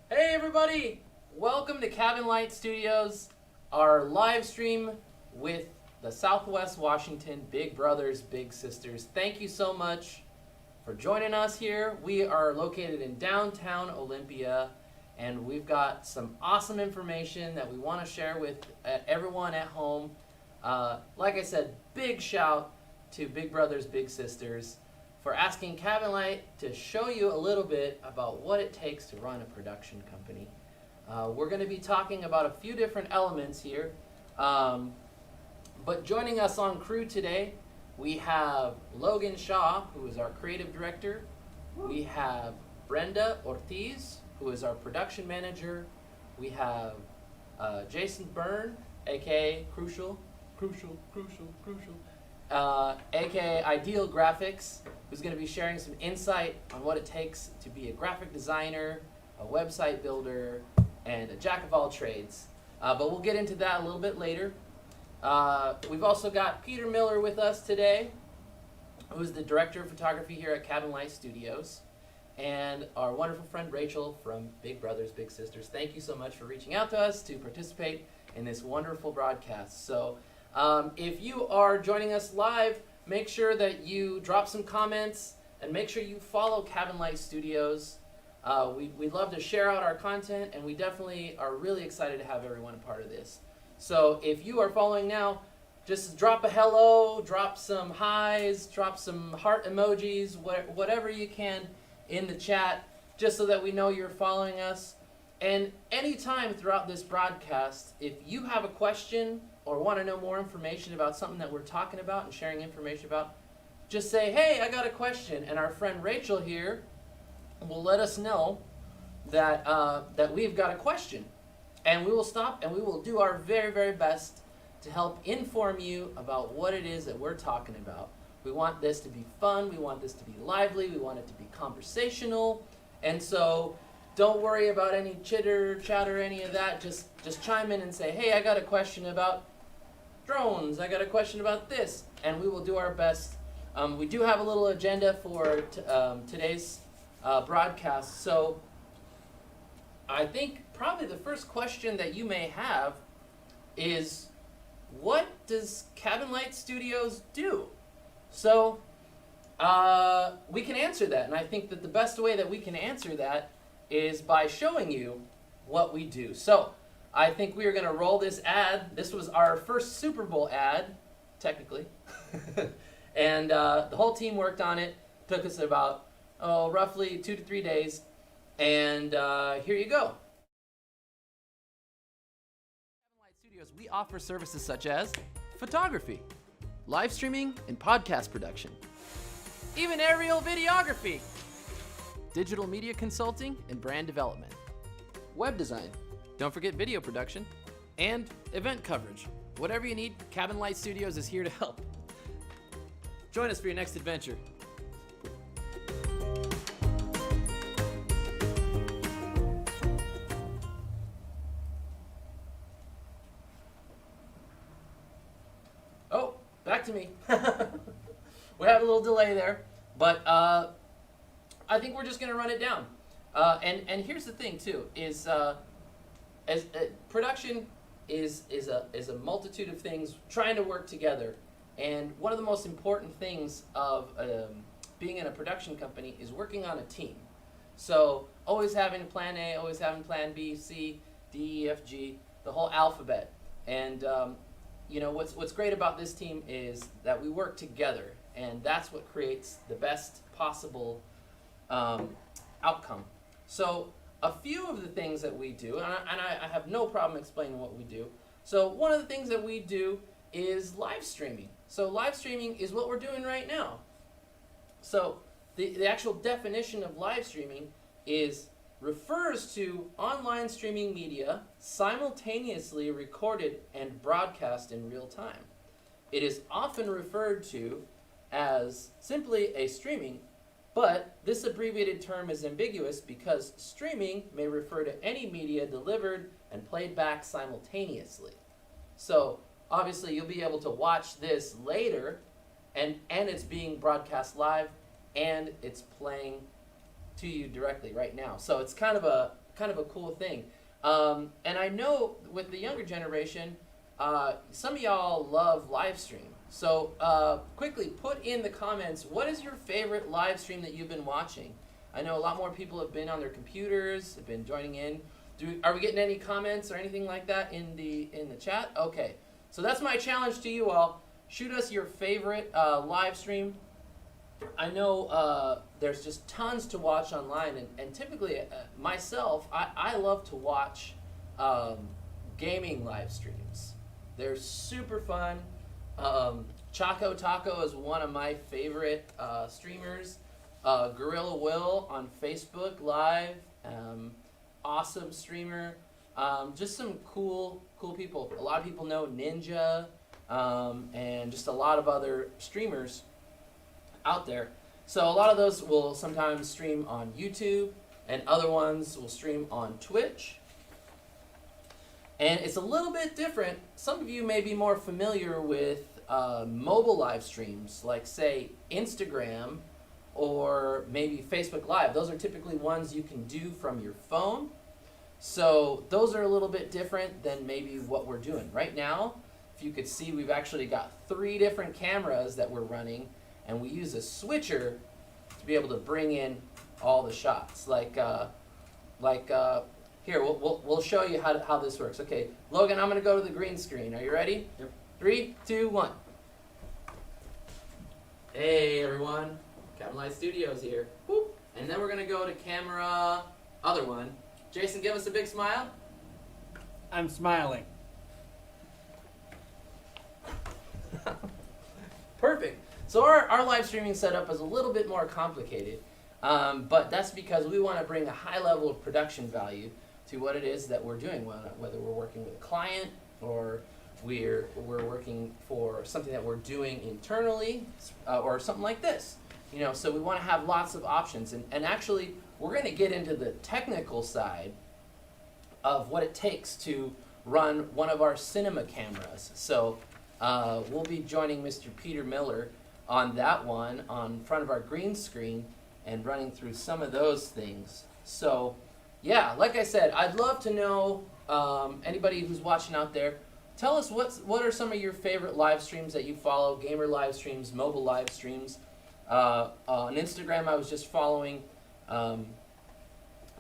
Hey everybody! Welcome to Cabin Light Studios, our live stream with the Southwest Washington Big Brothers Big Sisters. Thank you so much for joining us here. We are located in downtown Olympia, and we've got some awesome information that we want to share with everyone at home. Like I said, big shout to Big Brothers Big Sisters for asking Cabin Light to show you a little bit about what it takes to run a production company. We're going to be talking about a few different elements here, but joining us on crew today, we have Logan Shaw, who is our creative director. We have Brenda Ortiz, who is our production manager. We have Jason Byrne, aka Crucial, aka Ideal Graphics, who's going to be sharing some insight on what it takes to be a graphic designer, a website builder, and a jack of all trades. But we'll get into that a little bit later. We've also got Peter Miller with us today, who's the director of photography here at Cabin Light Studios, and our wonderful friend Rachel from Big Brothers Big Sisters. Thank you so much for reaching out to us to participate in this wonderful broadcast. So if you are joining us live, make sure that you drop some comments and make sure you follow Cabin Light Studios. We'd love to share out our content, and we definitely are really excited to have everyone a part of this. So if you are following now, just drop a hello, drop some highs, drop some heart emojis, whatever you can in the chat, just so that we know you're following us. And anytime throughout this broadcast, if you have a question or want to know more information about something that we're talking about and sharing information about, just say, hey, I got a question. And our friend Rachel here will let us know that, that we've got a question. And we will stop and we will do our very, very best to help inform you about what it is that we're talking about. We want this to be fun. We want this to be lively. We want it to be conversational. And so don't worry about any chitter, chatter, any of that. Just chime in and say, hey, I got a question about drones. I got a question about this. And we will do our best. We do have a little agenda for today's broadcast. So I think probably the first question that you may have is, what does Cabin Light Studios do? So we can answer that, and I think that the best way that we can answer that is by showing you what we do. So I think we are going to roll this ad. This was our first Super Bowl ad, technically. And the whole team worked on it. Took us about, roughly 2 to 3 days. And here you go. At Light Studios, we offer services such as photography, live streaming and podcast production, even aerial videography, digital media consulting and brand development, web design, don't forget video production, and event coverage. Whatever you need, Cabin Light Studios is here to help. Join us for your next adventure. Oh, back to me. We had a little delay there, but I think we're just going to run it down. And here's the thing too: is production is a multitude of things trying to work together. And one of the most important things of being in a production company is working on a team. So always having plan A, always having plan B, C, D, E, F, G, the whole alphabet. And what's great about this team is that we work together, and that's what creates the best possible outcome. So a few of the things that we do, and I have no problem explaining what we do. So one of the things that we do is live streaming. So live streaming is what we're doing right now. So the actual definition of live streaming refers to online streaming media simultaneously recorded and broadcast in real time. It is often referred to as simply a streaming, but this abbreviated term is ambiguous because streaming may refer to any media delivered and played back simultaneously. So obviously you'll be able to watch this later, and it's being broadcast live, and it's playing to you directly right now. So it's kind of a cool thing. And I know with the younger generation, some of y'all love live stream. So quickly put in the comments, what is your favorite live stream that you've been watching? I know a lot more people have been on their computers, have been joining in. Are we getting any comments or anything like that in the chat? Okay. So that's my challenge to you all. Shoot us your favorite live stream. I know there's just tons to watch online, and typically myself, I love to watch gaming live streams. They're super fun. Choco Taco is one of my favorite streamers. Gorilla Will on Facebook Live, awesome streamer. Just some cool people. A lot of people know Ninja, and just a lot of other streamers out there. So a lot of those will sometimes stream on YouTube, and other ones will stream on Twitch. And it's a little bit different. Some of you may be more familiar with mobile live streams, like say Instagram or maybe Facebook Live. Those are typically ones you can do from your phone. So those are a little bit different than maybe what we're doing. Right now, if you could see, we've actually got 3 different cameras that we're running, and we use a switcher to be able to bring in all the shots. Here, we'll show you how this works. Okay, Logan, I'm going to go to the green screen. Are you ready? Yep. 3, 2, 1. Hey, everyone. Cabin Light Studios here. Whoop. And then we're going to go to camera other one. Jason, give us a big smile. I'm smiling. Perfect. So our live streaming setup is a little bit more complicated, but that's because we want to bring a high level of production value to what it is that we're doing, whether we're working with a client or we're working for something that we're doing internally, or something like this. So we want to have lots of options, and actually we're going to get into the technical side of what it takes to run one of our cinema cameras. So we'll be joining Mr. Peter Miller on that one on front of our green screen and running through some of those things. So yeah, like I said, I'd love to know, anybody who's watching out there, tell us what are some of your favorite live streams that you follow, gamer live streams, mobile live streams. On Instagram, I was just following,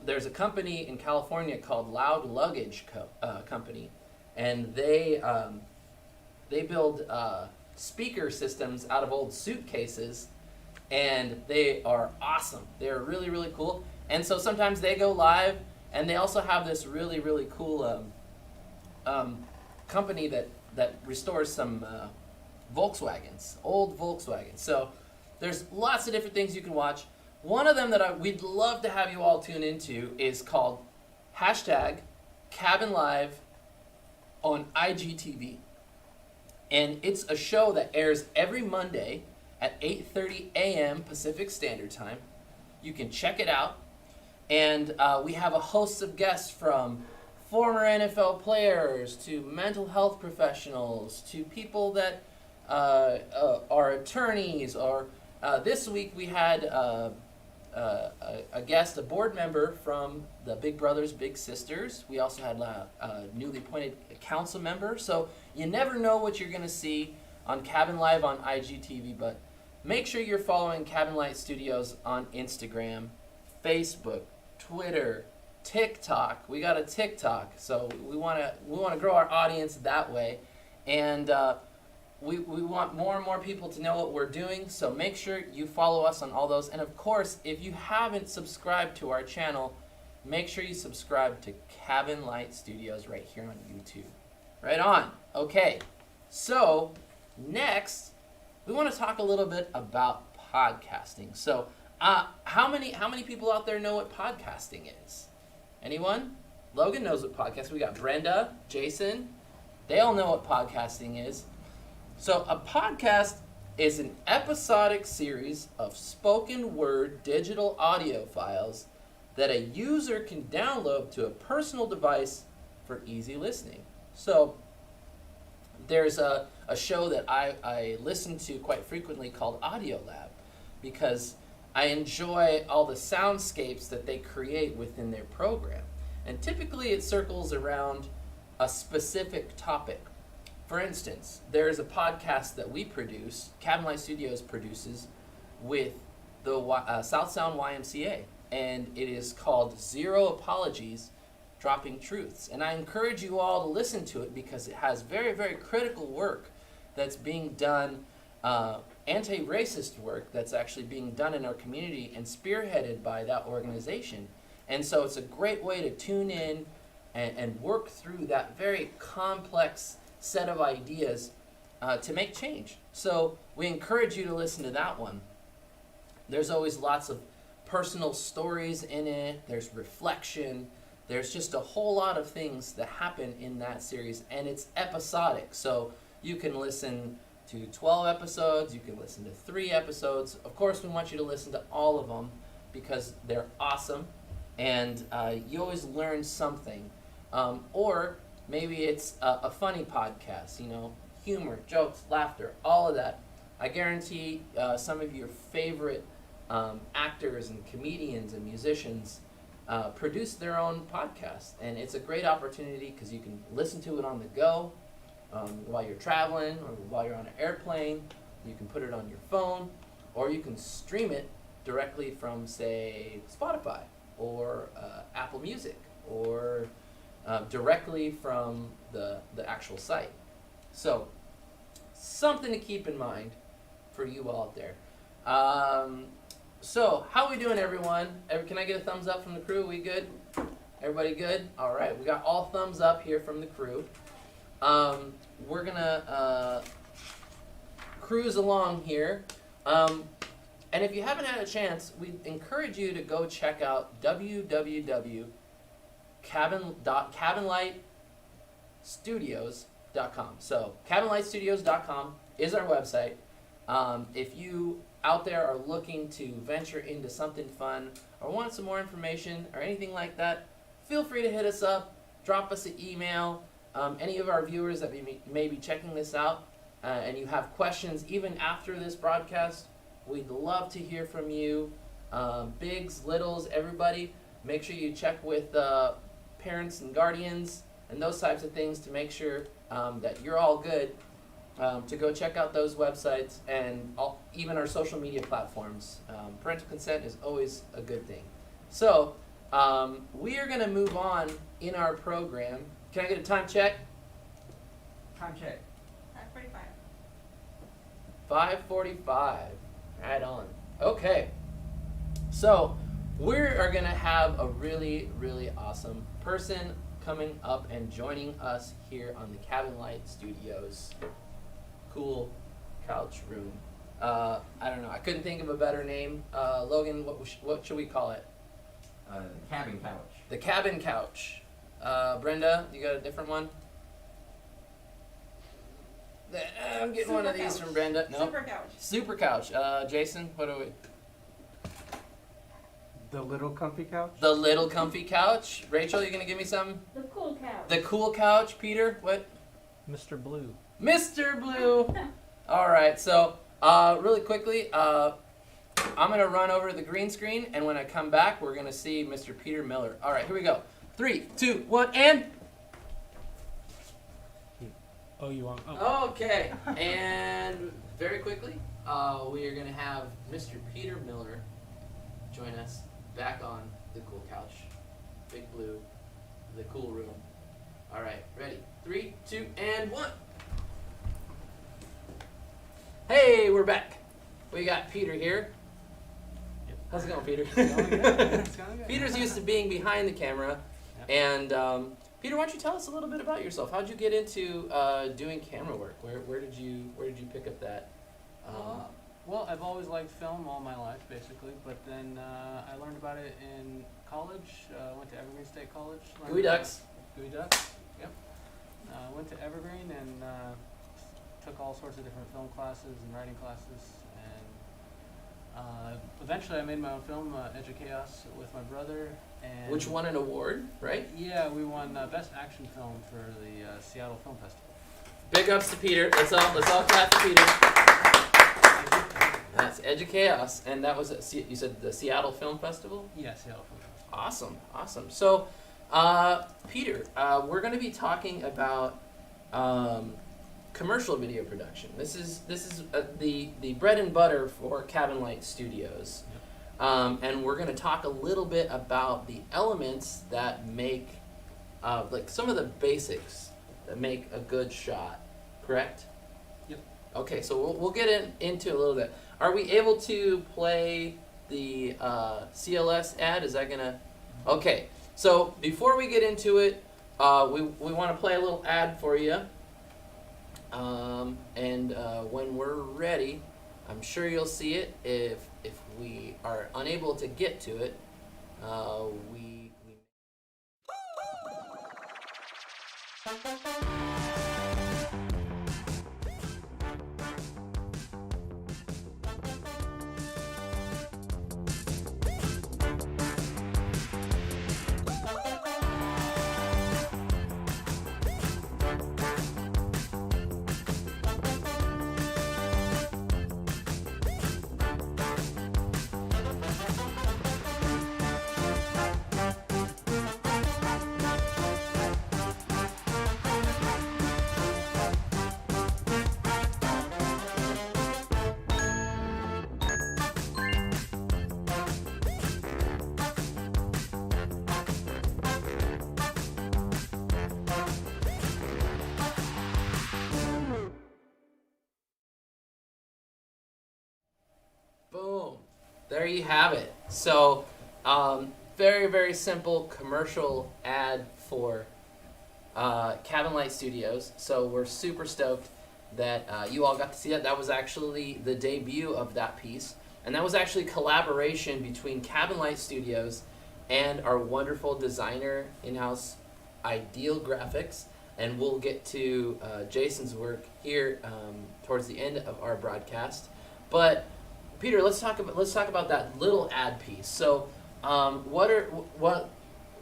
there's a company in California called Loud Luggage Company, and they build speaker systems out of old suitcases, and they are awesome. They're really, really cool. And so sometimes they go live, and they also have this really, really cool company that restores some Volkswagens, old Volkswagens. So there's lots of different things you can watch. One of them that we'd love to have you all tune into is called #CabinLive on IGTV. And it's a show that airs every Monday at 8:30 a.m. Pacific Standard Time. You can check it out. And we have a host of guests from former NFL players to mental health professionals to people that are attorneys. Or this week we had a guest, a board member from the Big Brothers Big Sisters. We also had a newly appointed council member. So you never know what you're going to see on Cabin Live on IGTV, but make sure you're following Cabin Light Studios on Instagram, Facebook, Twitter, TikTok. We got a TikTok, so we want to grow our audience that way, and we want more and more people to know what we're doing. So make sure you follow us on all those. And of course, if you haven't subscribed to our channel, make sure you subscribe to Cabin Light Studios right here on YouTube. Right on. Okay. So next, we want to talk a little bit about podcasting. So how many people out there know what podcasting is? Anyone? Logan knows what podcasting is. We got Brenda, Jason. They all know what podcasting is. So a podcast is an episodic series of spoken word digital audio files that a user can download to a personal device for easy listening. So there's a show that I listen to quite frequently called Audiolab, because I enjoy all the soundscapes that they create within their program. And typically it circles around a specific topic. For instance, there's a podcast that we produce, Cabin Light Studios produces, with the South Sound YMCA. And it is called Zero Apologies, Dropping Truths. And I encourage you all to listen to it because it has very, very critical work that's being done, anti-racist work that's actually being done in our community and spearheaded by that organization. And so it's a great way to tune in and work through that very complex set of ideas to make change. So we encourage you to listen to that one. There's always lots of personal stories in it. There's reflection. There's just a whole lot of things that happen in that series, and it's episodic. So you can listen to 12 episodes, you can listen to 3 episodes. Of course, we want you to listen to all of them because they're awesome, and you always learn something. Or maybe it's a funny podcast, humor, jokes, laughter, all of that. I guarantee some of your favorite actors and comedians and musicians produce their own podcast, and it's a great opportunity because you can listen to it on the go while you're traveling or while you're on an airplane. You can put it on your phone, or you can stream it directly from, say, Spotify or Apple Music, or directly from the actual site. So something to keep in mind for you all out there. So how we doing, everyone? Can I get a thumbs up from the crew? We good? Everybody good? All right, we got all thumbs up here from the crew. We're gonna cruise along here. And if you haven't had a chance, we encourage you to go check out cabinlightstudios.com. So cabinlightstudios.com is our website. If you out there are looking to venture into something fun or want some more information or anything like that, feel free to hit us up, drop us an email. Any of our viewers that may be checking this out and you have questions even after this broadcast, we'd love to hear from you. Bigs, littles, everybody, make sure you check with parents and guardians and those types of things to make sure that you're all good, to go check out those websites and even our social media platforms. Parental consent is always a good thing. So we are going to move on in our program. Can I get a time check? Time check. 5:45. Right on. Okay. So we are going to have a really, really awesome person coming up and joining us here on the Cabin Light Studios cool couch room. I don't know. I couldn't think of a better name. Logan, what should we call it? Cabin couch. The cabin couch. Brenda, you got a different one? I'm getting one of these from Brenda. No. Super couch. Super couch. Jason, what do we? The little comfy couch? The little comfy couch. Rachel, you gonna give me some? The cool couch. The cool couch. Peter, what? Mr. Blue. Mr. Blue. All right. So, really quickly, I'm gonna run over the green screen, and when I come back, we're gonna see Mr. Peter Miller. All right. Here we go. 3, 2, 1, and. Oh, you want? Oh. Okay. And very quickly, we are gonna have Mr. Peter Miller join us back on the cool couch, Big Blue, the cool room. All right. Ready? 3, 2, and 1. Hey, we're back. We got Peter here. How's it going, Peter? It's going good. Peter's used to being behind the camera, and Peter, why don't you tell us a little bit about yourself? How'd you get into doing camera work? Where did you pick up that? Well, I've always liked film all my life, basically. But then I learned about it in college. Went to Evergreen State College. Gooey Ducks. Gooey Ducks. Yep. Went to Evergreen and took all sorts of different film classes and writing classes. And eventually, I made my own film, Edge of Chaos, with my brother. And Which won an award, right? Yeah, we won Best Action Film for the Seattle Film Festival. Big ups to Peter. Let's all clap for Peter. That's Edge of Chaos, and that was you said the Seattle Film Festival. Yeah, Seattle Film Festival. Awesome. So, Peter, we're going to be talking about commercial video production. This is the bread and butter for Cabin Light Studios, and we're going to talk a little bit about the elements that make, like some of the basics that make a good shot. Correct? Yep. Okay, so we'll get into a little bit. Are we able to play the CLS ad? Is that gonna? Okay. So before we get into it, we want to play a little ad for you. And when we're ready, I'm sure you'll see it. If we are unable to get to it, we. Boom. There you have it. So, very, very simple commercial ad for Cabin Light Studios. So we're super stoked that you all got to see that. That was actually the debut of that piece. And that was actually collaboration between Cabin Light Studios and our wonderful designer in-house, Ideal Graphics. And we'll get to Jason's work here towards the end of our broadcast. But Peter, let's talk about that little ad piece. So, what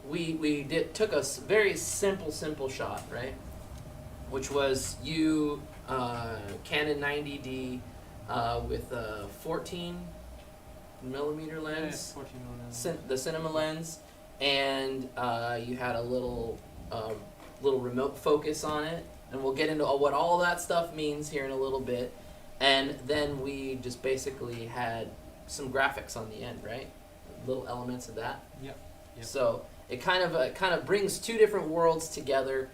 we did took a very simple shot, right? Which was you Canon 90D with a 14 millimeter lens, 14 millimeter. the cinema lens, and you had a little little remote focus on it, and we'll get into what all that stuff means here in a little bit. And then we just basically had some graphics on the end, right? Little elements of that. Yep. Yep. So it kind of brings two different worlds together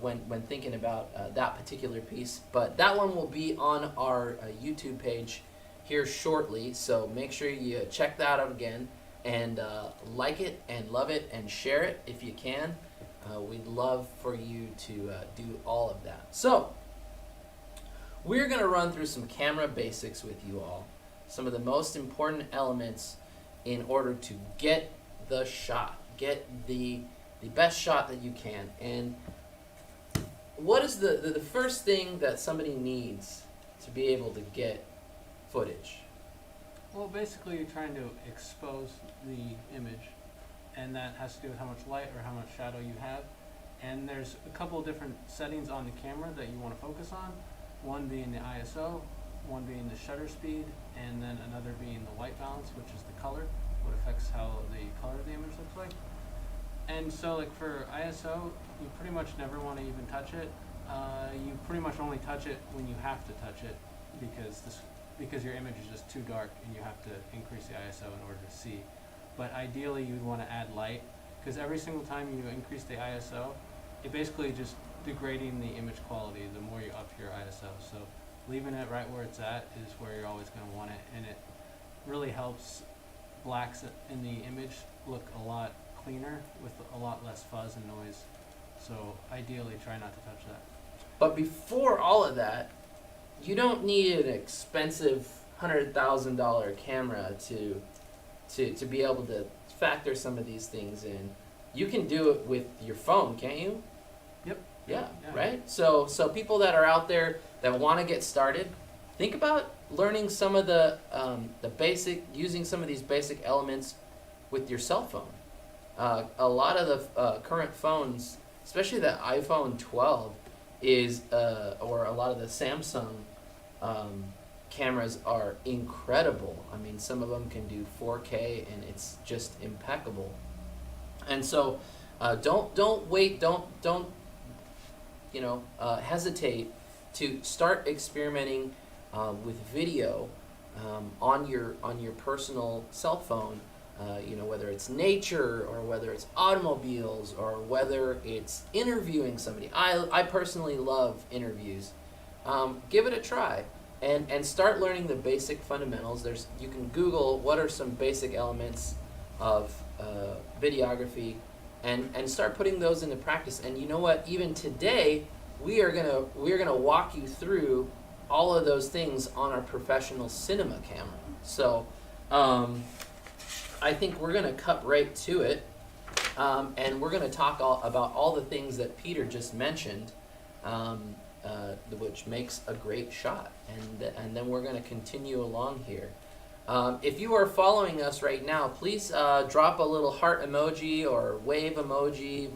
when thinking about that particular piece. But that one will be on our YouTube page here shortly. So make sure you check that out again and like it and love it and share it if you can. We'd love for you to do all of that. So we're going to run through some camera basics with you all. Some of the most important elements in order to get the shot, get the best shot that you can. And what is the first thing that somebody needs to be able to get footage? Well, basically you're trying to expose the image, and that has to do with how much light or how much shadow you have. And there's a couple of different settings on the camera that you want to focus on, one being the ISO, one being the shutter speed, and then another being the white balance, which is the color, what affects how the color of the image looks like. And so like for ISO, you pretty much never want to even touch it. You pretty much only touch it when you have to touch it because your image is just too dark and you have to increase the ISO in order to see. But ideally you'd want to add light, because every single time you increase the ISO, it basically just degrading the image quality the more you up your ISO. So leaving it right where it's at is where you're always going to want it, and it really helps blacks in the image look a lot cleaner with a lot less fuzz and noise. So ideally try not to touch that. But before all of that, you don't need an expensive $100,000 camera to be able to factor some of these things in. You can do it with your phone, can't you? Yep. Yeah, Yeah. right? So people that are out there that want to get started, think about learning some of the using some of these basic elements with your cell phone. A lot of the current phones, especially the iPhone 12, or a lot of the Samsung cameras are incredible. I mean, some of them can do 4K, and it's just impeccable. And so, don't wait. Don't hesitate to start experimenting with video on your personal cell phone. Whether it's nature or whether it's automobiles or whether it's interviewing somebody. I personally love interviews. Give it a try and start learning the basic fundamentals. You can Google what are some basic elements of videography and start putting those into practice. And you know what? Even today, we are gonna walk you through all of those things on our professional cinema camera. So. I think we're going to cut right to it, and we're going to talk about all the things that Peter just mentioned, which makes a great shot, and then we're going to continue along here. If you are following us right now, please drop a little heart emoji or wave emoji.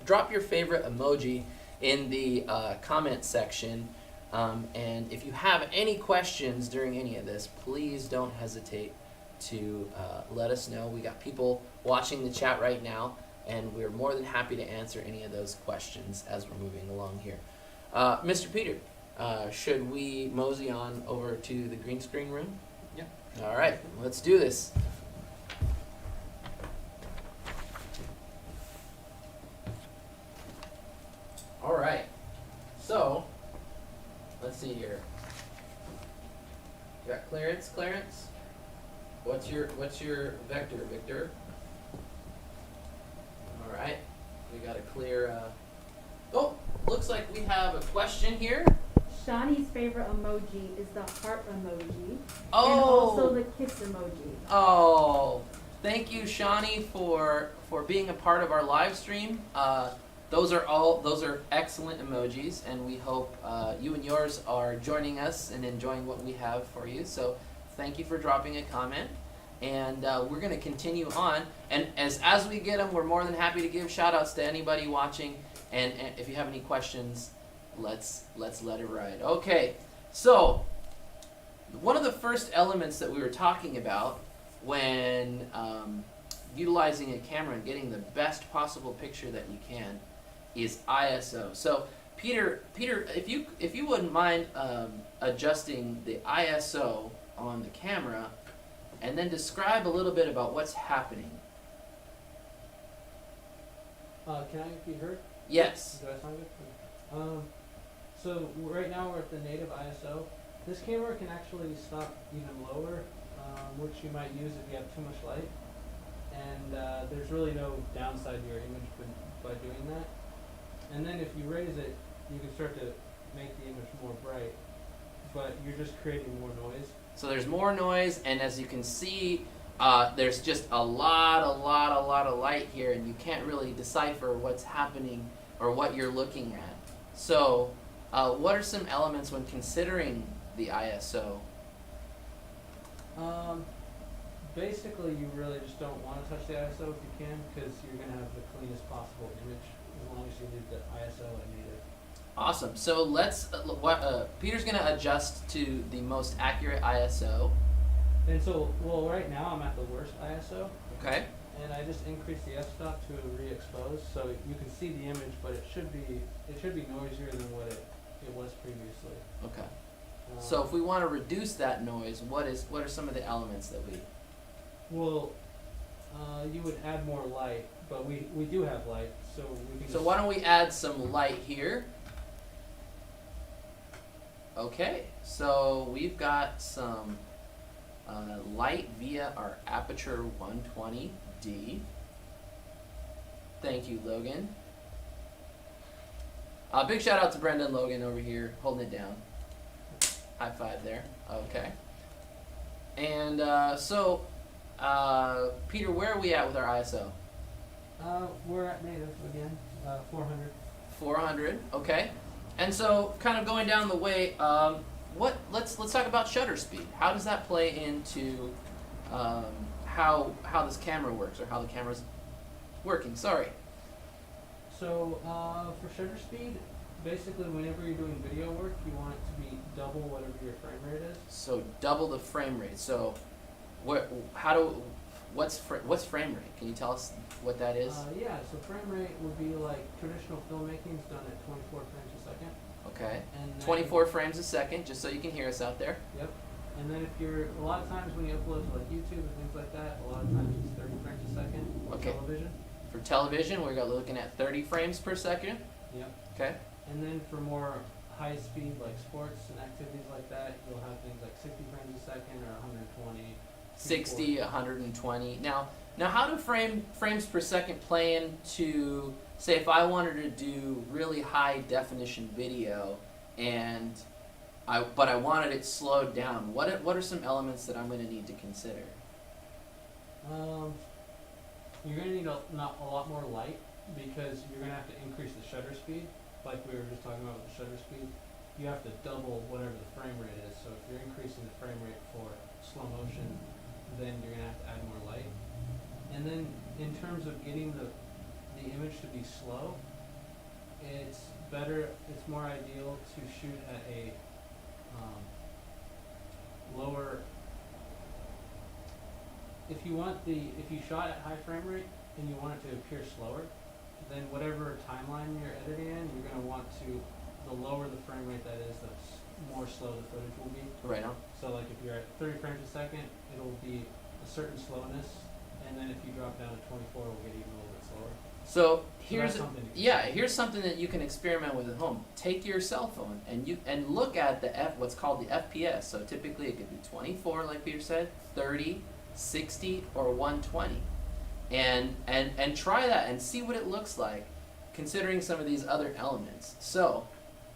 Drop your favorite emoji in the comment section, and if you have any questions during any of this, please don't hesitate to let us know. We got people watching the chat right now, and we're more than happy to answer any of those questions as we're moving along here. Mr. Peter, should we mosey on over to the green screen room? Yeah. All right, let's do this. All right, so let's see here. You got clearance? What's your vector, Victor? All right, we got a clear. Oh, looks like we have a question here. Shawnee's favorite emoji is the heart emoji. Oh. And also the kiss emoji. Oh, thank you, Shawnee, for being a part of our live stream. Those are excellent emojis, and we hope you and yours are joining us and enjoying what we have for you. So thank you for dropping a comment, and we're going to continue on. And as we get them, we're more than happy to give shout-outs to anybody watching. And if you have any questions, let's let it ride. Okay, so one of the first elements that we were talking about when utilizing a camera and getting the best possible picture that you can is ISO. So Peter, if you wouldn't mind adjusting the ISO on the camera, and then describe a little bit about what's happening. Can I be heard? Yes. Do I sound good? So right now we're at the native ISO. This camera can actually stop even lower, which you might use if you have too much light. And there's really no downside to your image by doing that. And then if you raise it, you can start to make the image more bright, but you're just creating more noise. So there's more noise, and as you can see, there's just a lot of light here, and you can't really decipher what's happening or what you're looking at. So, what are some elements when considering the ISO? Basically, you really just don't want to touch the ISO if you can, because you're going to have the cleanest possible image as long as you leave the ISO at native. Awesome. So let's. Peter's going to adjust to the most accurate ISO. And so, well, right now I'm at the worst ISO, Okay. and I just increased the f-stop to re-expose, so you can see the image, but it should be noisier than what it was previously. Okay. So if we want to reduce that noise, what are some of the elements that we? Well, you would add more light, but we do have light, so we can. So why don't we add some light here? Okay. So we've got some light via our Aperture 120D. Thank you, Logan. Big shout out to Brendan Logan over here, holding it down. High five there. Okay. And Peter, where are we at with our ISO? We're at native again, 400. 400. Okay. And so, kind of going down the way, let's talk about shutter speed. How does that play into how this camera works, or how the camera's working? Sorry. So for shutter speed, basically whenever you're doing video work, you want it to be double whatever your frame rate is. So double the frame rate. So what's frame rate? Can you tell us what that is? Yeah, so frame rate would be like traditional filmmaking is done at 24 frames a second. Okay. And then, 24 frames a second, just so you can hear us out there. Yep. And then if you're, a lot of times when you upload to like YouTube and things like that, a lot of times it's 30 frames a second for Okay. television. For television, we're looking at 30 frames per second. Yep. Okay. And then for more high speed like sports and activities like that, you'll have things like 60 frames a second or 120. 60, 120. Now how do frames per second play into, say, if I wanted to do really high definition video, and I wanted it slowed down? What are some elements that I'm going to need to consider? You're going to need a lot more light, because you're going to have to increase the shutter speed, like we were just talking about with the shutter speed. You have to double whatever the frame rate is. So if you're increasing the frame rate for slow motion, then you're going to have to add more light. And then in terms of getting the image to be slow, it's more ideal to shoot at a lower. If you shot at high frame rate and you want it to appear slower, then whatever timeline you're editing in, you're going to want to, the lower the frame rate that is, the more slow the footage will be. Right on. So like if you're at 30 frames a second, it'll be a certain slowness, and then if you drop down to 24, it'll get even a little bit slower. So that's something to here's something that you can experiment with at home. Take your cell phone and look at what's called the FPS. So typically it could be 24, like Peter said, 30, 60, or 120, and try that and see what it looks like, considering some of these other elements. So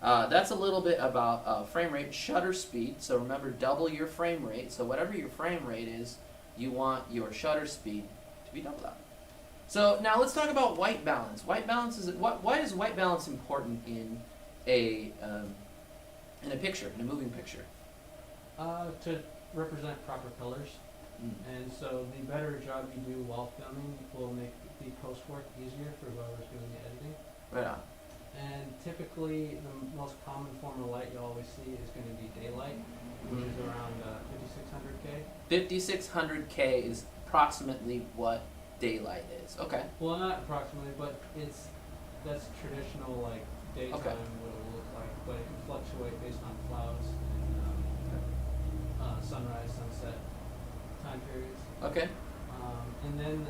that's a little bit about frame rate, shutter speed. So remember, double your frame rate. So whatever your frame rate is, you want your shutter speed to be doubled up. So now let's talk about white balance. White balance why is white balance important in a picture, in a moving picture? To represent proper colors. And so the better job you do while filming will make the post work easier for whoever's doing the editing. Right on. And typically the most common form of light you'll always see is going to be daylight, which is around 5600K. 5600K is approximately what daylight is. Okay. Well, not approximately, but that's traditional, like, daytime, what it will look like, but it can fluctuate based on clouds and, sunrise, sunset time periods. Okay. And then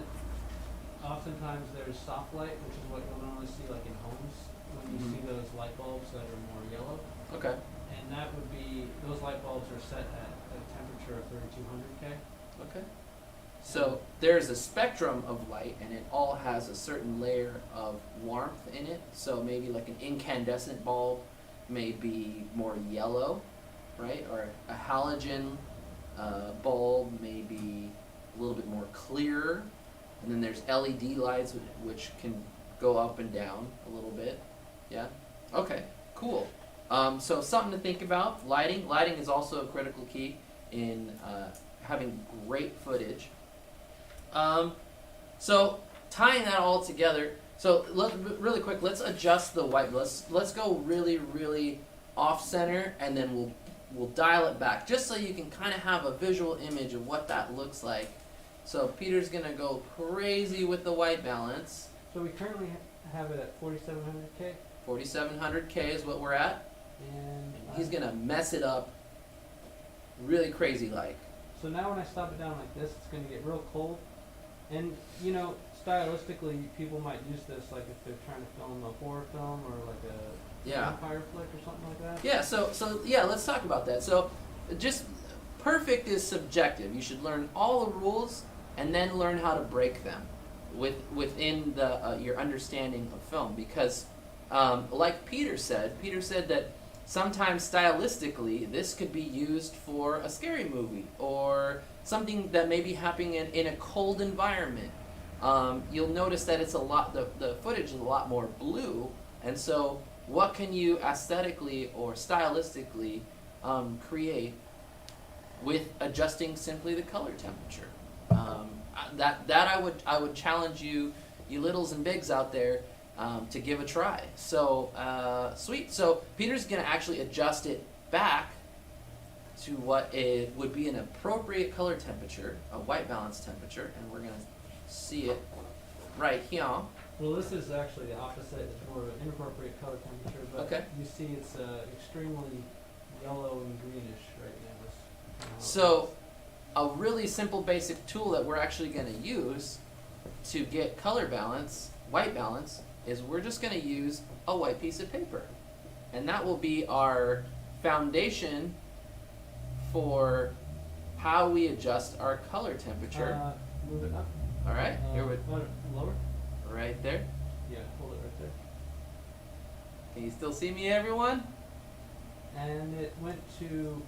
oftentimes there's soft light, which is what you'll normally see like in homes, when you see those light bulbs that are more yellow. Okay. And that would be, those light bulbs are set at a temperature of 3200 K. Okay. So there's a spectrum of light, and it all has a certain layer of warmth in it. So maybe like an incandescent bulb may be more yellow, right? Or a halogen bulb may be a little bit more clear. And then there's LED lights which can go up and down a little bit. Yeah? Okay, cool. So something to think about. Lighting. Lighting is also a critical key in having great footage. So tying that all together, so really quick, let's adjust the white. Let's go really off center, and then we'll dial it back, just so you can kind of have a visual image of what that looks like. So Peter's gonna go crazy with the white balance. So we currently have it at 4700 K. 4700K is what we're at. And He's gonna mess it up really crazy like. So now when I stop it down like this, it's going to get real cold. And, you know, stylistically, people might use this like if they're trying to film a horror film or like a Yeah. vampire flick or something like that. Yeah, so yeah, let's talk about that. So just perfect is subjective. You should learn all the rules and then learn how to break them within the your understanding of film, because like Peter said that sometimes stylistically this could be used for a scary movie or something that may be happening in a cold environment. You'll notice that it's a lot, the footage is a lot more blue, and so what can you aesthetically or stylistically create with adjusting simply the color temperature? That I would challenge you littles and bigs out there to give a try. So sweet. So Peter's gonna actually adjust it back to what it would be an appropriate color temperature, a white balance temperature, and we're gonna see it right here. Well, this is actually the opposite. It's more of an inappropriate color temperature, but Okay. you see it's extremely yellow and greenish right now. So a really simple basic tool that we're actually going to use to get color balance, white balance, is we're just going to use a white piece of paper. And that will be our foundation for how we adjust our color temperature. Move it up. All right, here we Lower? right there. Yeah, hold it right there. Can you still see me, everyone? And it went to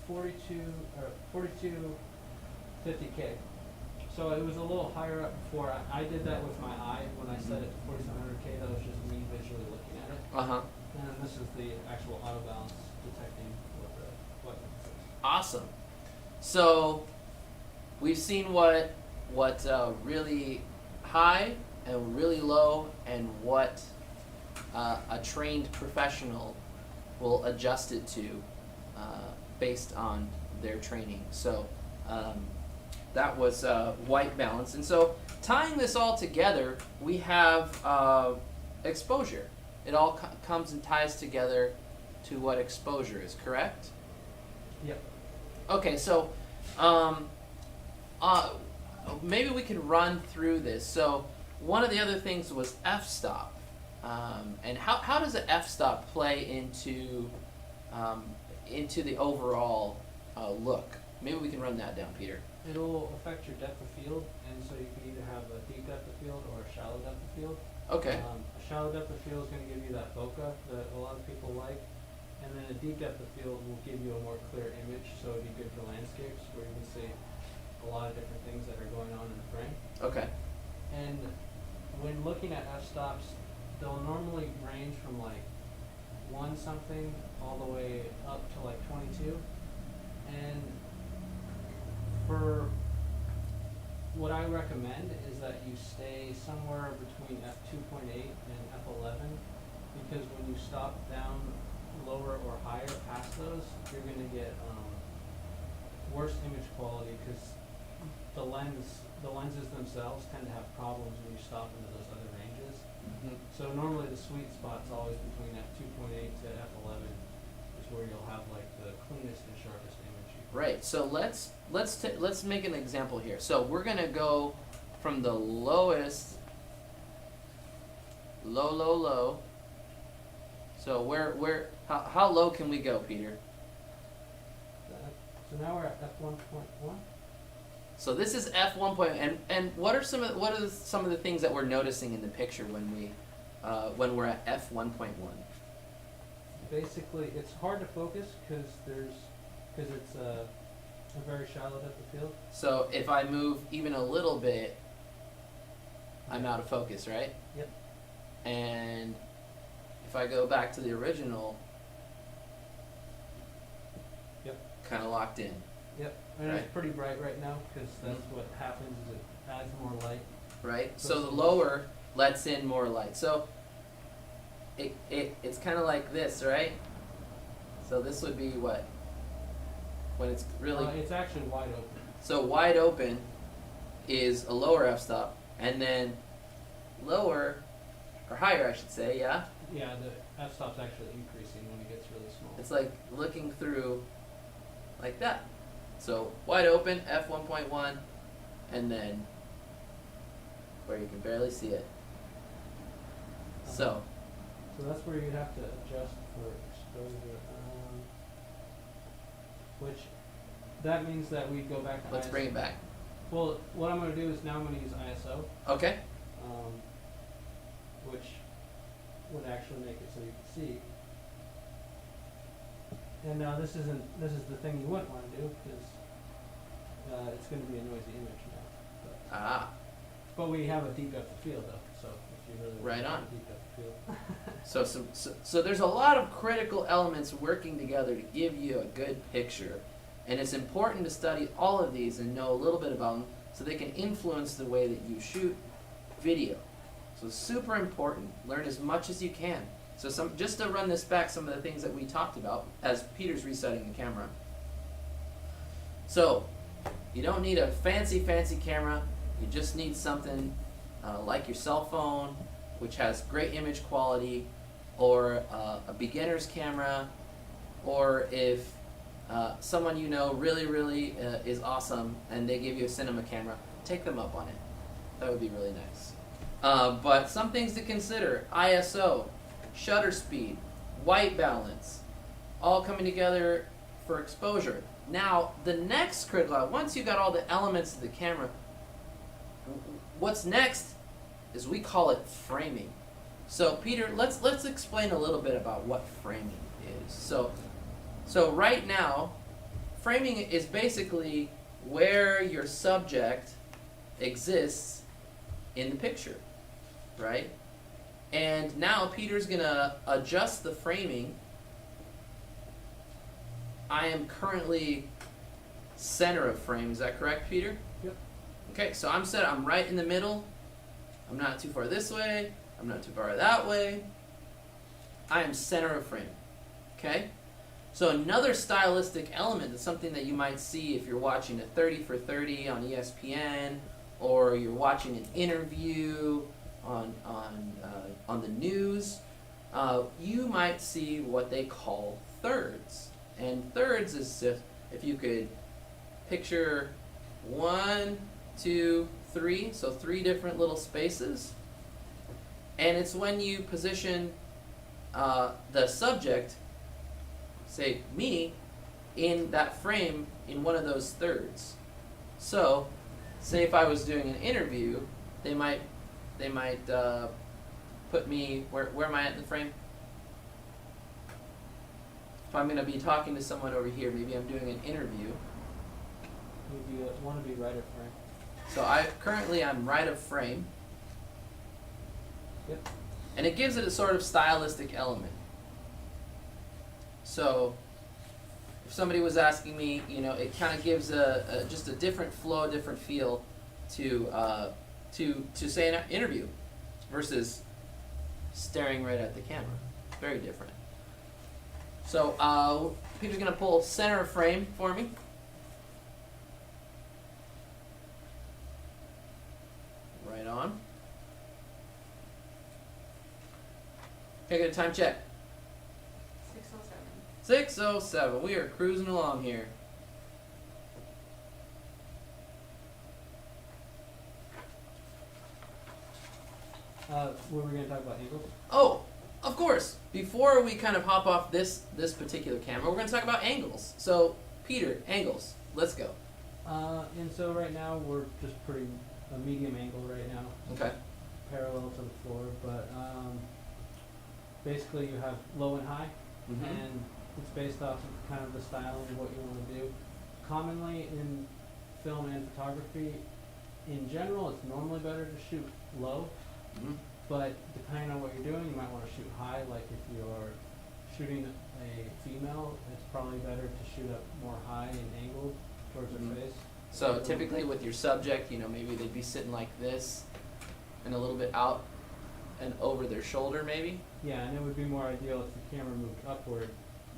4250K. So it was a little higher up before. I did that with my eye when I set it to 4700K. That was just me visually looking at it. Uh-huh. And then this is the actual auto balance detecting what the balance is. Awesome. So we've seen what really high and really low, and what a trained professional will adjust it to based on their training. So that was white balance. And so tying this all together, we have exposure. It all comes and ties together to what exposure is, correct? Yep. Okay, so maybe we could run through this. So one of the other things was f-stop. And how does an f-stop play into the overall look? Maybe we can run that down, Peter. It'll affect your depth of field, and so you can either have a deep depth of field or a shallow depth of field. Okay. A shallow depth of field is going to give you that bokeh that a lot of people like, and then a deep depth of field will give you a more clear image, so it'd be good for landscapes where you can see a lot of different things that are going on in the frame. Okay. And when looking at f-stops, they'll normally range from like 1 something all the way up to like 22. And for what I recommend is that you stay somewhere between f2.8 and f11, because when you stop down lower or higher past those, you're going to get worse image quality, because the lenses themselves tend to have problems when you stop into those other ranges. Mhm. So normally the sweet spot's always between f2.8 to f11 is where you'll have like the cleanest and sharpest image. You can- Right. So let's make an example here. So we're gonna go from the lowest, low. So how low can we go, Peter? So now we're at f1.1. So this is f1. And what are some of the things that we're noticing in the picture when we're at f1.1? Basically, it's hard to focus because it's a very shallow depth of field. So if I move even a little bit, I'm out of focus, right? Yep. And if I go back to the original, Yep. kind of locked in, Yep. And Right. it's pretty bright right now because that's what happens is it adds more light. right? So the lower lets in more light. So it's kind of like this, right? So this would be what? When it's really It's actually wide open. so wide open is a lower f-stop, and then lower or higher, I should say, yeah. Yeah, the f-stop's actually increasing when it gets really small. It's like looking through like that. So wide open, f1.1, and then where you can barely see it. So So that's where you have to adjust for exposure. Which that means that we go back to let's ISO. bring it back. Well, what I'm going to do is now I'm going to use ISO, Okay. which would actually make it so you can see. And now this is the thing you wouldn't want to do because it's going to be a noisy image now. Ah. But we have a deep depth of field though, so if you really Right want on. a deep depth of field. So there's a lot of critical elements working together to give you a good picture. And it's important to study all of these and know a little bit about them so they can influence the way that you shoot video. So it's super important. Learn as much as you can. So just to run this back, some of the things that we talked about as Peter's resetting the camera. So you don't need a fancy camera. You just need something like your cell phone, which has great image quality, or a beginner's camera, or if someone you know really is awesome and they give you a cinema camera, take them up on it. That would be really nice. But some things to consider: ISO, shutter speed, white balance, all coming together for exposure. Now, the next critical, once you got all the elements of the camera, what's next is we call it framing. So Peter, let's explain a little bit about what framing is. So right now, framing is basically where your subject exists in the picture, right? And now Peter's gonna adjust the framing. I am currently center of frame, is that correct, Peter? Yep. Okay, so I'm right in the middle. I'm not too far this way. I'm not too far that way. I am center of frame. Okay? So another stylistic element is something that you might see if you're watching a 30 for 30 on ESPN, or you're watching an interview on the news. You might see what they call thirds. And thirds is if you could picture 1, 2, 3, so 3 different little spaces. And it's when you position the subject, say me, in that frame in one of those thirds. So, say if I was doing an interview, they might put me, where am I at in the frame? If I'm going to be talking to someone over here, maybe I'm doing an interview. You want to be right of frame. So I'm right of frame. Yep. And it gives it a sort of stylistic element. So if somebody was asking me, it kind of gives just a different flow, a different feel to say an interview versus staring right at the camera. Very different. So Peter's gonna pull center of frame for me. Right on. Can I get a time check? 6:07. 6:07. We are cruising along here. Were we gonna talk about Eagles? Oh, of course. Before we kind of hop off this particular camera, we're going to talk about angles. So, Peter, angles. Let's go. And so right now we're just pretty a medium angle right now, Okay. parallel to the floor. But basically you have low and high, Mm-hmm. and it's based off of kind of the style and what you want to do. Commonly in film and photography, in general, it's normally better to shoot low. Mm-hmm. But depending on what you're doing, you might want to shoot high. Like if you're shooting a female, it's probably better to shoot up more high and angled towards Mhm. her face. So typically with your subject, maybe they'd be sitting like this and a little bit out and over their shoulder maybe. Yeah, and it would be more ideal if the camera moved upward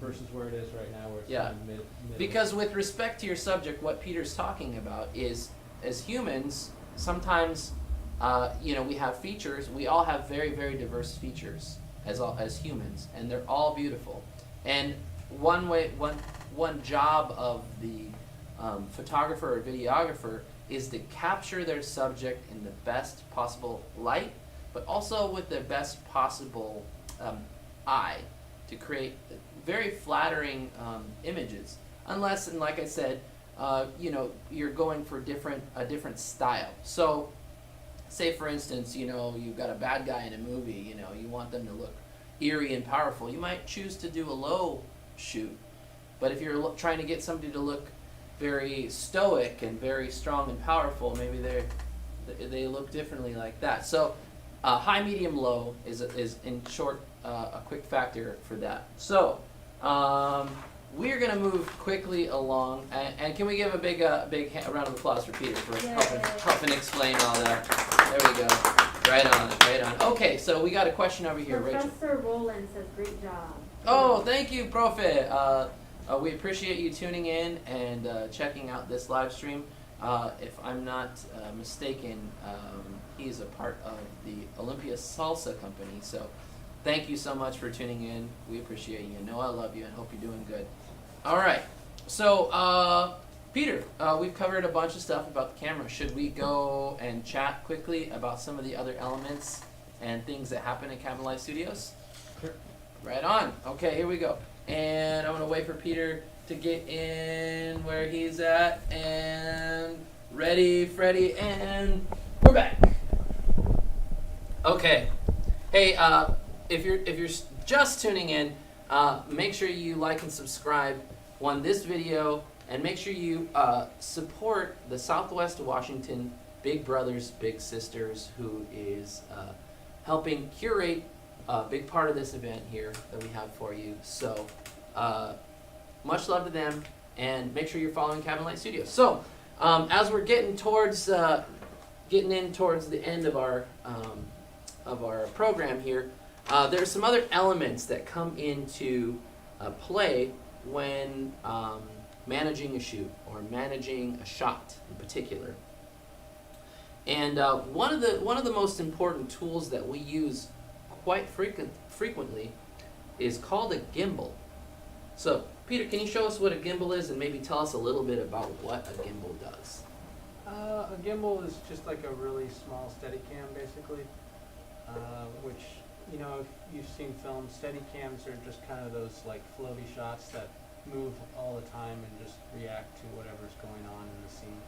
versus where it is right now, where it's Yeah. kind of middle. Because with respect to your subject, what Peter's talking about is, as humans, sometimes, we have features. We all have very, very diverse features as humans, and they're all beautiful. And one job of the photographer or videographer is to capture their subject in the best possible light, but also with the best possible eye to create very flattering images. Unless, and like I said, you're going for a different style. So, say for instance, you've got a bad guy in a movie, you want them to look eerie and powerful. You might choose to do a low shoot. But if you're trying to get somebody to look very stoic and very strong and powerful, maybe they look differently like that. So, high, medium, low is in short a quick factor for that. So, we're gonna move quickly along, and can we give a big round of applause for Peter for helping explain all that? There we go. Right on. Okay, so we got a question over here, Rachel. Professor Roland says, great job. Oh, thank you, Prophet. We appreciate you tuning in and checking out this live stream. If I'm not mistaken, he's a part of the Olympia Salsa Company. So thank you so much for tuning in. We appreciate you. I love you and hope you're doing good. All right. So, Peter, we've covered a bunch of stuff about the camera. Should we go and chat quickly about some of the other elements and things that happen at Cabin Life Studios? Sure. Right on. Okay, here we go. And I'm going to wait for Peter to get in where he's at. And ready, Freddy, and we're back. Okay. Hey, if you're just tuning in, make sure you like and subscribe on this video, and make sure you support the Southwest Washington Big Brothers Big Sisters, who is helping curate a big part of this event here that we have for you. So much love to them, and make sure you're following Cabin Light Studios. So as we're getting towards the end of our program here, there's some other elements that come into play when managing a shoot or managing a shot in particular. And one of the most important tools that we use quite frequently is called a gimbal. So, Peter, can you show us what a gimbal is and maybe tell us a little bit about what a gimbal does? A gimbal is just like a really small Steadicam, basically, which, if you've seen film, Steadicams are just kind of those like floaty shots that move all the time and just react to whatever's going on in the scene.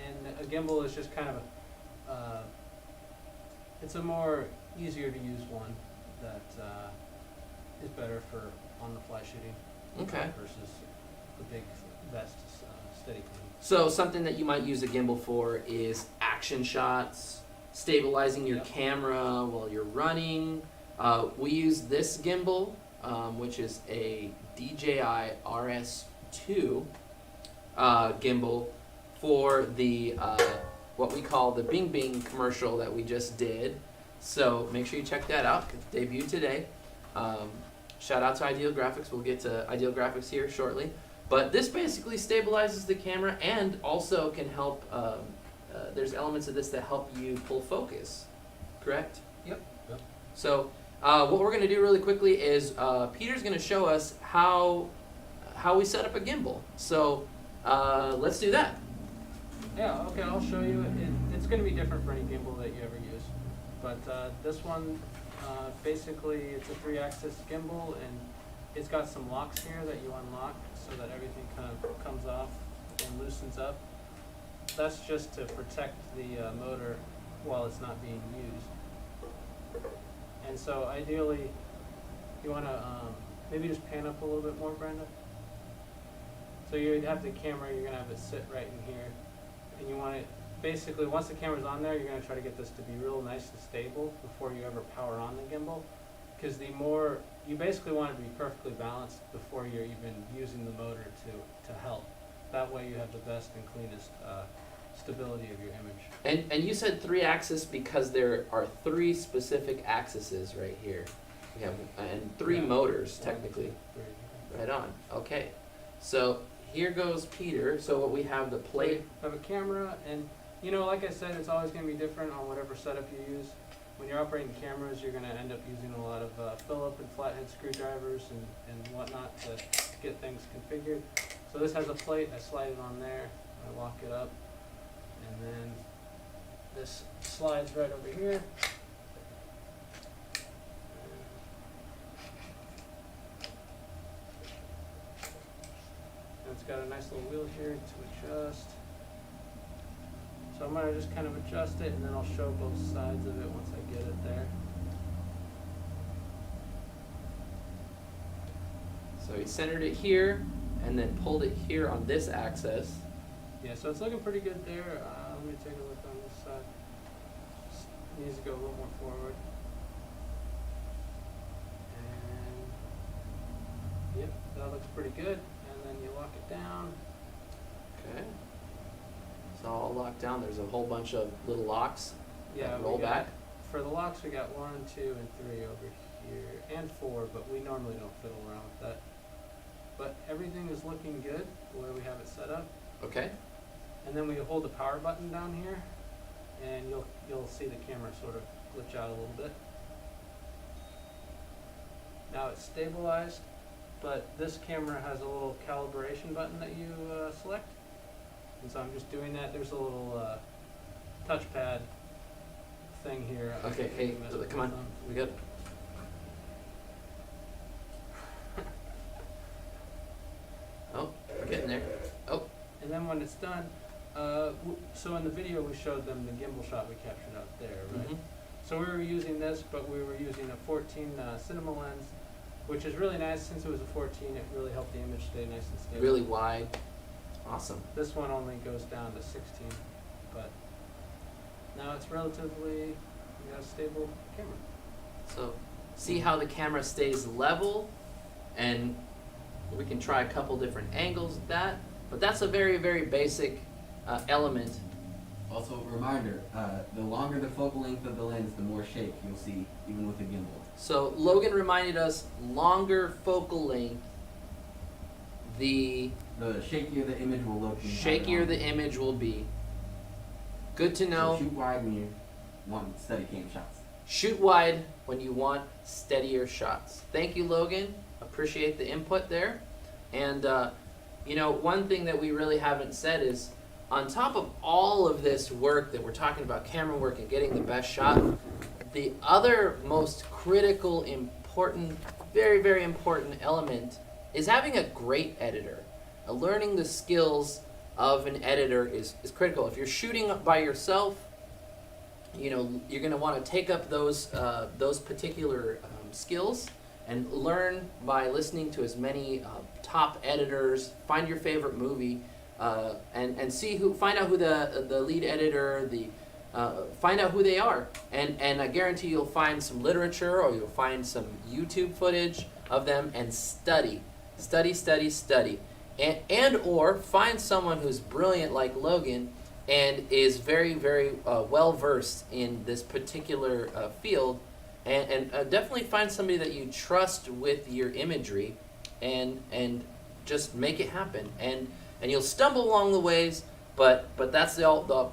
And a gimbal is just kind of it's a more easier to use one that is better for on-the-fly shooting. Okay. Versus the big vest Steadicam. So something that you might use a gimbal for is action shots, stabilizing your Yep. camera while you're running. We use this gimbal, which is a DJI RS2 gimbal for the what we call the Bing Bing commercial that we just did. So make sure you check that out. It debuted today. Shout out to Ideal Graphics. We'll get to Ideal Graphics here shortly. But this basically stabilizes the camera and also can help, there's elements of this that help you pull focus, correct? Yep. So what we're gonna do really quickly is Peter's gonna show us how we set up a gimbal. So let's do that. Yeah, okay, I'll show you. It's going to be different for any gimbal that you ever use. But this one, basically, it's a 3-axis gimbal, and it's got some locks here that you unlock so that everything kind of comes off and loosens up. That's just to protect the motor while it's not being used. And so ideally, you want to maybe just pan up a little bit more, Brenda. So you'd have the camera, you're going to have it sit right in here. And you want it, basically, once the camera's on there, you're going to try to get this to be real nice and stable before you ever power on the gimbal. Because the more, you basically want it to be perfectly balanced before you're even using the motor to help. That way you have the best and cleanest stability of your image. And you said 3-axis because there are 3 specific axes right here. We have and 3 Yeah. motors technically. 3. Right on. Okay. So here goes Peter. So what we have the plate. We have a camera, and you know, like I said, it's always going to be different on whatever setup you use. When you're operating cameras, you're going to end up using a lot of Phillips and flathead screwdrivers and whatnot to get things configured. So this has a plate. I slide it on there. I lock it up, and then this slides right over here. And it's got a nice little wheel here to adjust. So I'm going to just kind of adjust it, and then I'll show both sides of it once I get it there. So he centered it here and then pulled it here on this axis. Yeah, so it's looking pretty good there. Let me take a look on this side. Just needs to go a little more forward. And yep, that looks pretty good. And then you lock it down. Okay. It's all locked down. There's a whole bunch of little locks Yeah, that we roll got- back. For the locks, we got 1, 2, and 3 over here, and 4, but we normally don't fiddle around with that. But everything is looking good the way we have it set up. Okay. And then we hold the power button down here, and you'll see the camera sort of glitch out a little bit. Now it's stabilized, but this camera has a little calibration button that you select. And so I'm just doing that. There's a little touchpad thing here. Okay. Hey, come on. We good? Oh, we're getting there. Oh. And then when it's done, so in the video we showed them the gimbal shot we captured out there, right? Mhm. So we were using this, but we were using a 14 cinema lens, which is really nice. Since it was a 14, it really helped the image stay nice and stable. Really wide. Awesome. This one only goes down to 16, but now it's relatively stable camera. So see how the camera stays level, and we can try a couple different angles with that. But that's a very, very basic element. Also, reminder, the longer the focal length of the lens, the more shake you'll see, even with a gimbal. So Logan reminded us, longer focal length, the The shakier the image will look. when you have it shakier on. the image will be. Good to So know. shoot wide when you want steady cam shots. Shoot wide when you want steadier shots. Thank you, Logan. Appreciate the input there. And, you know, one thing that we really haven't said is, on top of all of this work that we're talking about, camera work and getting the best shot, the other most critical, important, very, very important element is having a great editor. Learning the skills of an editor is critical. If you're shooting by yourself, you know, you're going to want to take up those particular skills and learn by listening to as many top editors. Find your favorite movie and find out who the lead editor, find out who they are, and I guarantee you'll find some literature or you'll find some YouTube footage of them and study, and or find someone who's brilliant like Logan and is very, very well versed in this particular field, and definitely find somebody that you trust with your imagery, and just make it happen. And you'll stumble along the ways, but that's the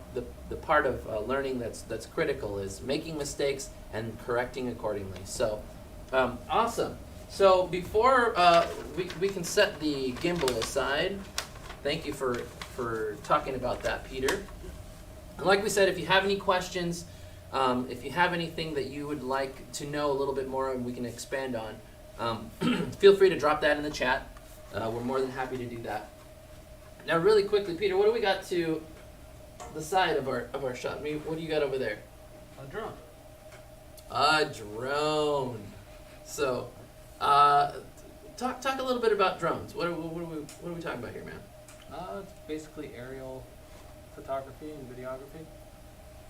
part of learning that's critical, is making mistakes and correcting accordingly. So Awesome. So before we can set the gimbal aside, thank you for talking about that, Peter. And like we said, if you have any questions, if you have anything that you would like to know a little bit more and we can expand on, feel free to drop that in the chat. We're more than happy to do that. Now, really quickly, Peter, what do we got to the side of our shot? I mean, what do you got over there? A drone. A drone. So, talk a little bit about drones. What are we talking about here, man? It's basically aerial photography and videography.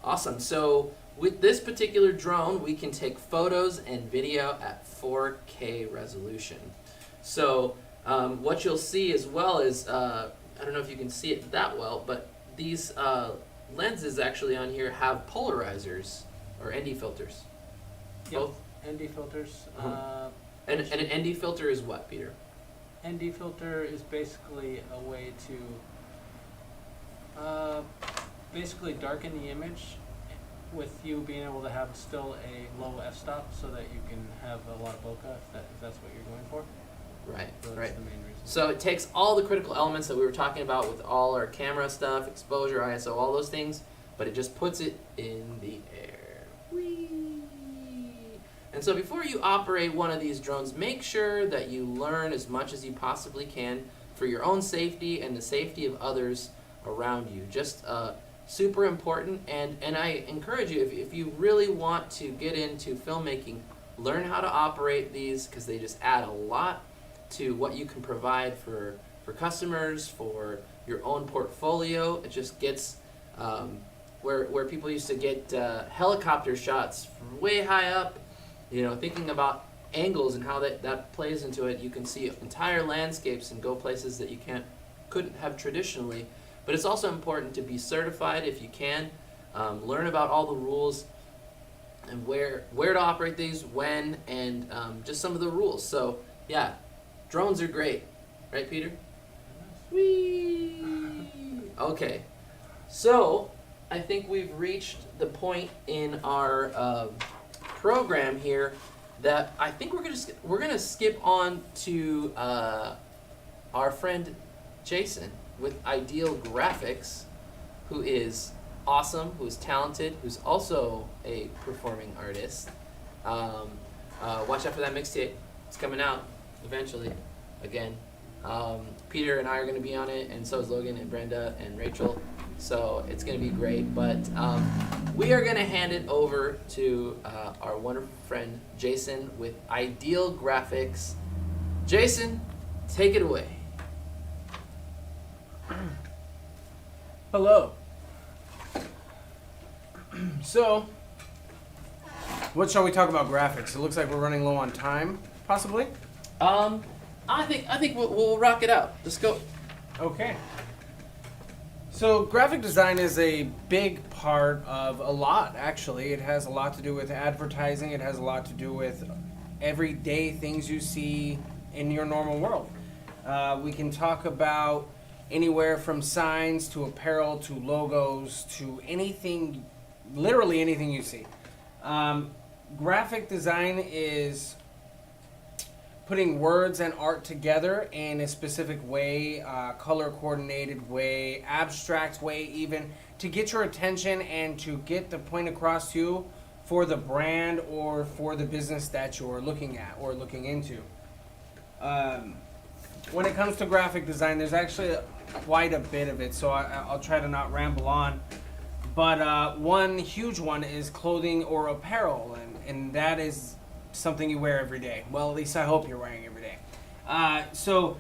Awesome. So, with this particular drone, we can take photos and video at 4K resolution. So, what you'll see as well is, I don't know if you can see it that well, but these lenses actually on here have polarizers or ND filters. Yep. Both. ND filters. And an ND filter is what, Peter? ND filter is basically a way to basically darken the image with you being able to have still a low f-stop so that you can have a lot of bokeh if that's what you're going for. Right, So that's right. the main reason. So it takes all the critical elements that we were talking about with all our camera stuff, exposure, ISO, all those things, but it just puts it in the air. Whee! And so before you operate one of these drones, make sure that you learn as much as you possibly can for your own safety and the safety of others around you. Just super important, and I encourage you, if you really want to get into filmmaking, learn how to operate these because they just add a lot to what you can provide for customers, for your own portfolio. It just gets where people used to get helicopter shots from way high up, thinking about angles and how that plays into it. You can see entire landscapes and go places that you couldn't have traditionally. But it's also important to be certified if you can. Learn about all the rules and where to operate these, when, and just some of the rules. So yeah, drones are great, right, Peter? Whee! Okay, so I think we've reached the point in our program here that I think we're gonna skip on to our friend Jason with Ideal Graphics, who is awesome, who is talented, who's also a performing artist. Watch out for that mixtape. It's coming out eventually. Again, Peter and I are going to be on it, and so is Logan and Brenda and Rachel. So it's going to be great. But we are going to hand it over to our wonderful friend Jason with Ideal Graphics. Jason, take it away. Hello. So, what shall we talk about graphics? It looks like we're running low on time, possibly. I think we'll rock it out. Let's go. Okay. So, graphic design is a big part of a lot, actually. It has a lot to do with advertising. It has a lot to do with everyday things you see in your normal world. We can talk about anywhere from signs to apparel to logos to anything, literally anything you see. Graphic design is putting words and art together in a specific way, color coordinated way, abstract way even, to get your attention and to get the point across to you for the brand or for the business that you're looking at or looking into. When it comes to graphic design, there's actually quite a bit of it, so I'll try to not ramble on. But one huge one is clothing or apparel, and that is something you wear every day. Well, at least I hope you're wearing every day. So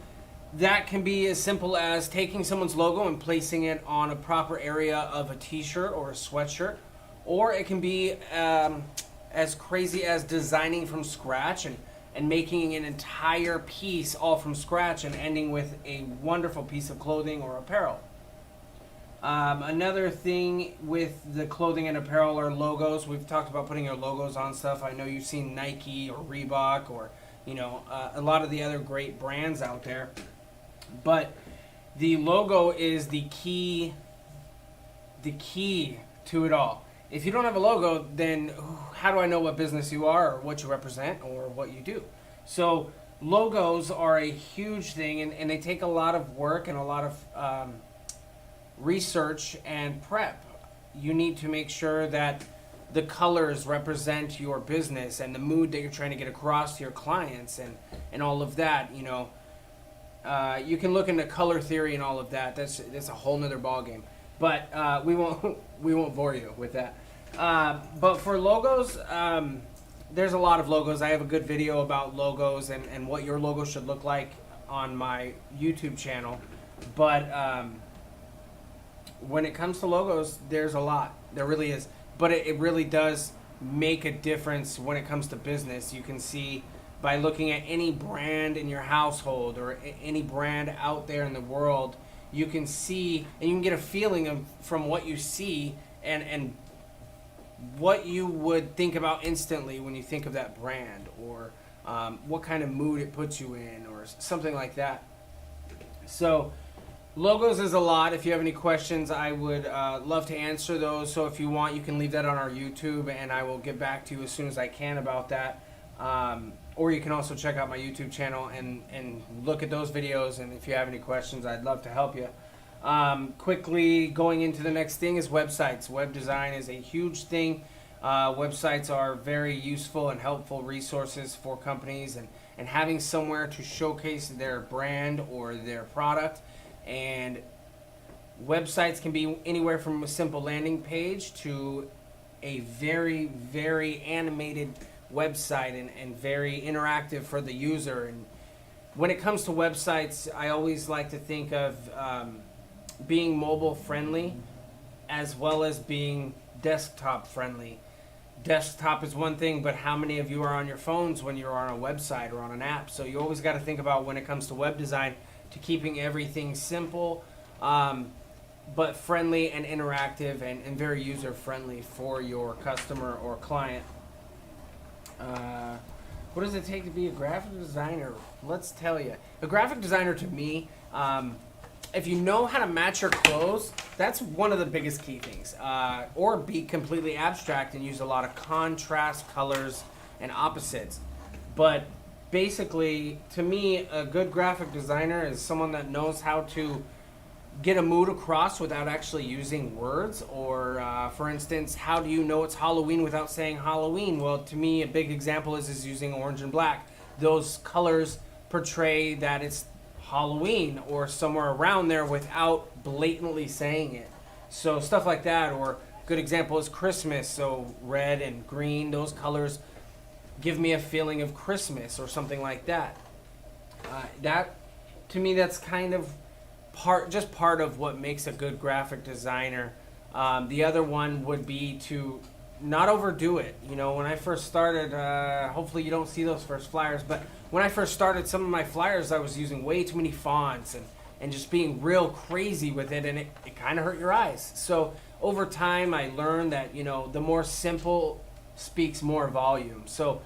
that can be as simple as taking someone's logo and placing it on a proper area of a t-shirt or a sweatshirt, or it can be as crazy as designing from scratch and making an entire piece all from scratch and ending with a wonderful piece of clothing or apparel. Another thing with the clothing and apparel are logos. We've talked about putting your logos on stuff. I know you've seen Nike or Reebok or a lot of the other great brands out there. But the logo is the key to it all. if you don't have a logo, then how do I know what business you are or what you represent or what you do? So logos are a huge thing, and they take a lot of work and a lot of research and prep. You need to make sure that the colors represent your business and the mood that you're trying to get across to your clients and all of that. You know, you can look into color theory and all of that. That's a whole nother ballgame. But we won't bore you with that. But for logos, there's a lot of logos. I have a good video about logos and what your logo should look like on my YouTube channel. But when it comes to logos, there's a lot. There really is. But it really does make a difference when it comes to business. You can see by looking at any brand in your household or any brand out there in the world, you can see and you can get a feeling from what you see and what you would think about instantly when you think of that brand, or what kind of mood it puts you in, or something like that. So logos is a lot. If you have any questions, I would love to answer those. So if you want, you can leave that on our YouTube, and I will get back to you as soon as I can about that. Or you can also check out my YouTube channel and look at those videos. And if you have any questions, I'd love to help you. Quickly going into the next thing is websites. Web design is a huge thing. Websites are very useful and helpful resources for companies, and having somewhere to showcase their brand or their product. And websites can be anywhere from a simple landing page to a very, very animated website and very interactive for the user. And when it comes to websites, I always like to think of being mobile friendly as well as being desktop friendly. Desktop is one thing, but how many of you are on your phones when you're on a website or on an app? So you always got to think about, when it comes to web design, to keeping everything simple, but friendly and interactive and very user friendly for your customer or client. What does it take to be a graphic designer? Let's tell you. A graphic designer, to me, if you know how to match your clothes, that's one of the biggest key things. Or be completely abstract and use a lot of contrast, colors, and opposites. But basically, to me, a good graphic designer is someone that knows how to get a mood across without actually using words. Or, for instance, how do you know it's Halloween without saying Halloween? Well, to me, a big example is using orange and black. Those colors portray that it's Halloween or somewhere around there without blatantly saying it. So stuff like that. Or good example is Christmas. So red and green, those colors give me a feeling of Christmas or something like that. That, to me, that's kind of part of what makes a good graphic designer. The other one would be to not overdo it. You know, when I first started, hopefully you don't see those first flyers, but when I first started, some of my flyers, I was using way too many fonts and just being real crazy with it, and it kind of hurt your eyes. So over time, I learned that, you know, the more simple speaks more volume. So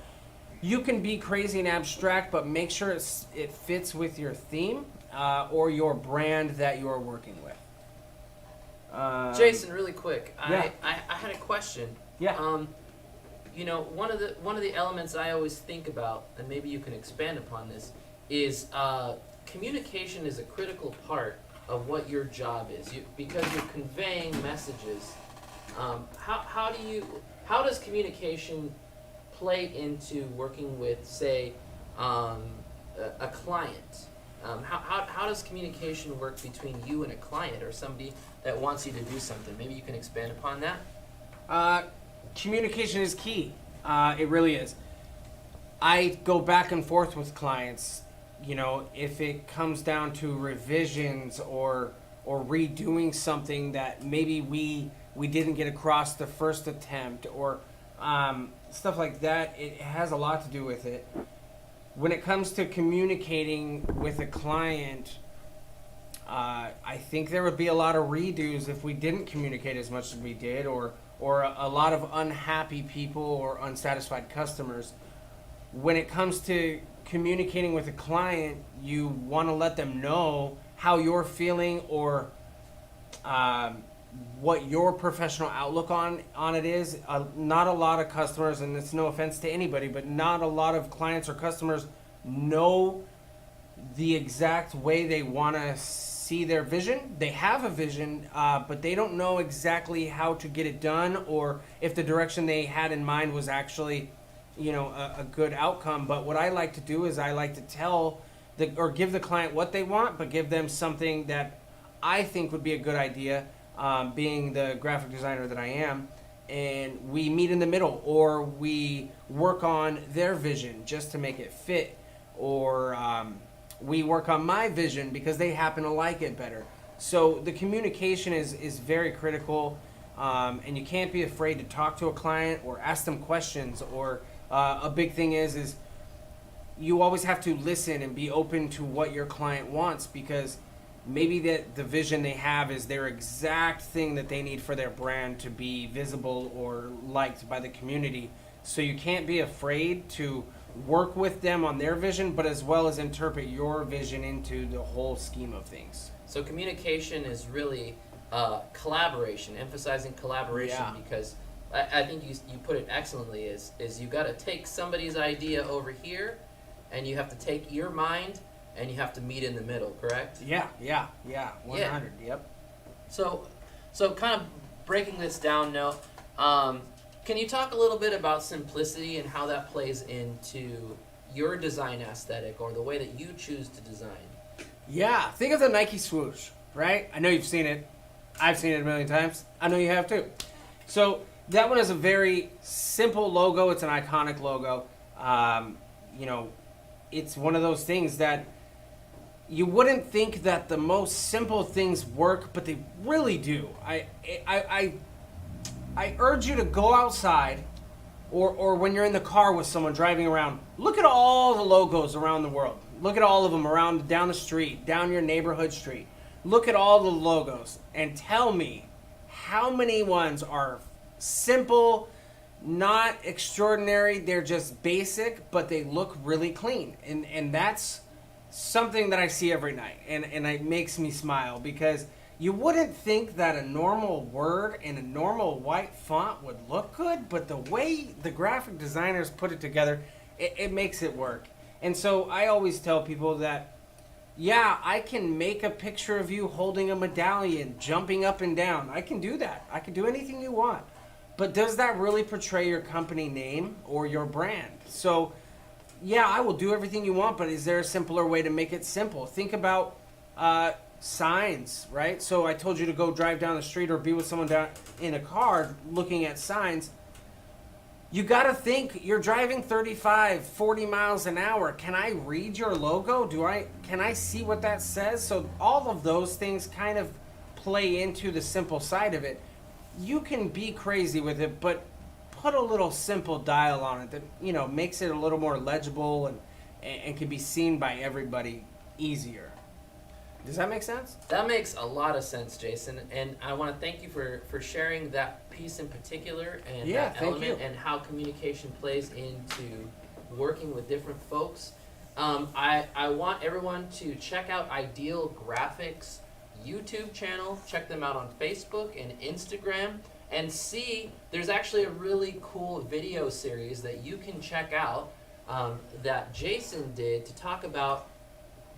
you can be crazy and abstract, but make sure it fits with your theme or your brand that you're working with. Jason, really quick, Yeah. I had a question. Yeah. You know, one of the elements I always think about, and maybe you can expand upon this, is communication is a critical part of what your job is. Because you're conveying messages. How does communication play into working with, say, a client? How does communication work between you and a client or somebody that wants you to do something? Maybe you can expand upon that. Communication is key. It really is. I go back and forth with clients. You know, if it comes down to revisions or redoing something that maybe we didn't get across the first attempt, or stuff like that, it has a lot to do with it. When it comes to communicating with a client, I think there would be a lot of redos if we didn't communicate as much as we did, or a lot of unhappy people or unsatisfied customers. When it comes to communicating with a client, you want to let them know how you're feeling, or what your professional outlook on it is. Not a lot of customers, and it's no offense to anybody, but not a lot of clients or customers know the exact way they want to see their vision. They have a vision, but they don't know exactly how to get it done, or if the direction they had in mind was actually, a good outcome. But what I like to do is I like to tell or give the client what they want, but give them something that I think would be a good idea, being the graphic designer that I am, and we meet in the middle, or we work on their vision just to make it fit, or we work on my vision because they happen to like it better. So the communication is very critical, and you can't be afraid to talk to a client or ask them questions, or a big thing is you always have to listen and be open to what your client wants, because maybe the vision they have is their exact thing that they need for their brand to be visible or liked by the community. So you can't be afraid to work with them on their vision, but as well as interpret your vision into the whole scheme of things. So communication is really collaboration, emphasizing collaboration, Yeah. because I think you put it excellently, is you got to take somebody's idea over here, and you have to take your mind, and you have to meet in the middle, correct? Yeah, 100, yep. So kind of breaking this down now, can you talk a little bit about simplicity and how that plays into your design aesthetic, or the way that you choose to design? Yeah, think of the Nike swoosh, right? I know you've seen it. I've seen it a million times. I know you have too. So that one is a very simple logo. It's an iconic logo. It's one of those things that you wouldn't think that the most simple things work, but they really do. I urge you to go outside, or when you're in the car with someone driving around, look at all the logos around the world. Look at all of them down the street, down your neighborhood street. Look at all the logos and tell me how many ones are simple, not extraordinary. They're just basic, but they look really clean. And that's something that I see every night, and it makes me smile, because you wouldn't think that a normal word in a normal white font would look good, but the way the graphic designers put it together, it makes it work. And so I always tell people that, yeah, I can make a picture of you holding a medallion, jumping up and down. I can do that. I can do anything you want. But does that really portray your company name or your brand? So, yeah, I will do everything you want, but is there a simpler way to make it simple? Think about signs, right? So I told you to go drive down the street or be with someone down in a car looking at signs. You got to think, you're driving 35, 40 miles an hour. Can I read your logo? Can I see what that says? So all of those things kind of play into the simple side of it. You can be crazy with it, but put a little simple dial on it that, makes it a little more legible and can be seen by everybody easier. Does that make sense? That makes a lot of sense, Jason, and I want to thank you for sharing that piece in particular, and Yeah, that thank element, you. and how communication plays into working with different folks. I want everyone to check out Ideal Graphics YouTube channel. Check them out on Facebook and Instagram, and see there's actually a really cool video series that you can check out that Jason did to talk about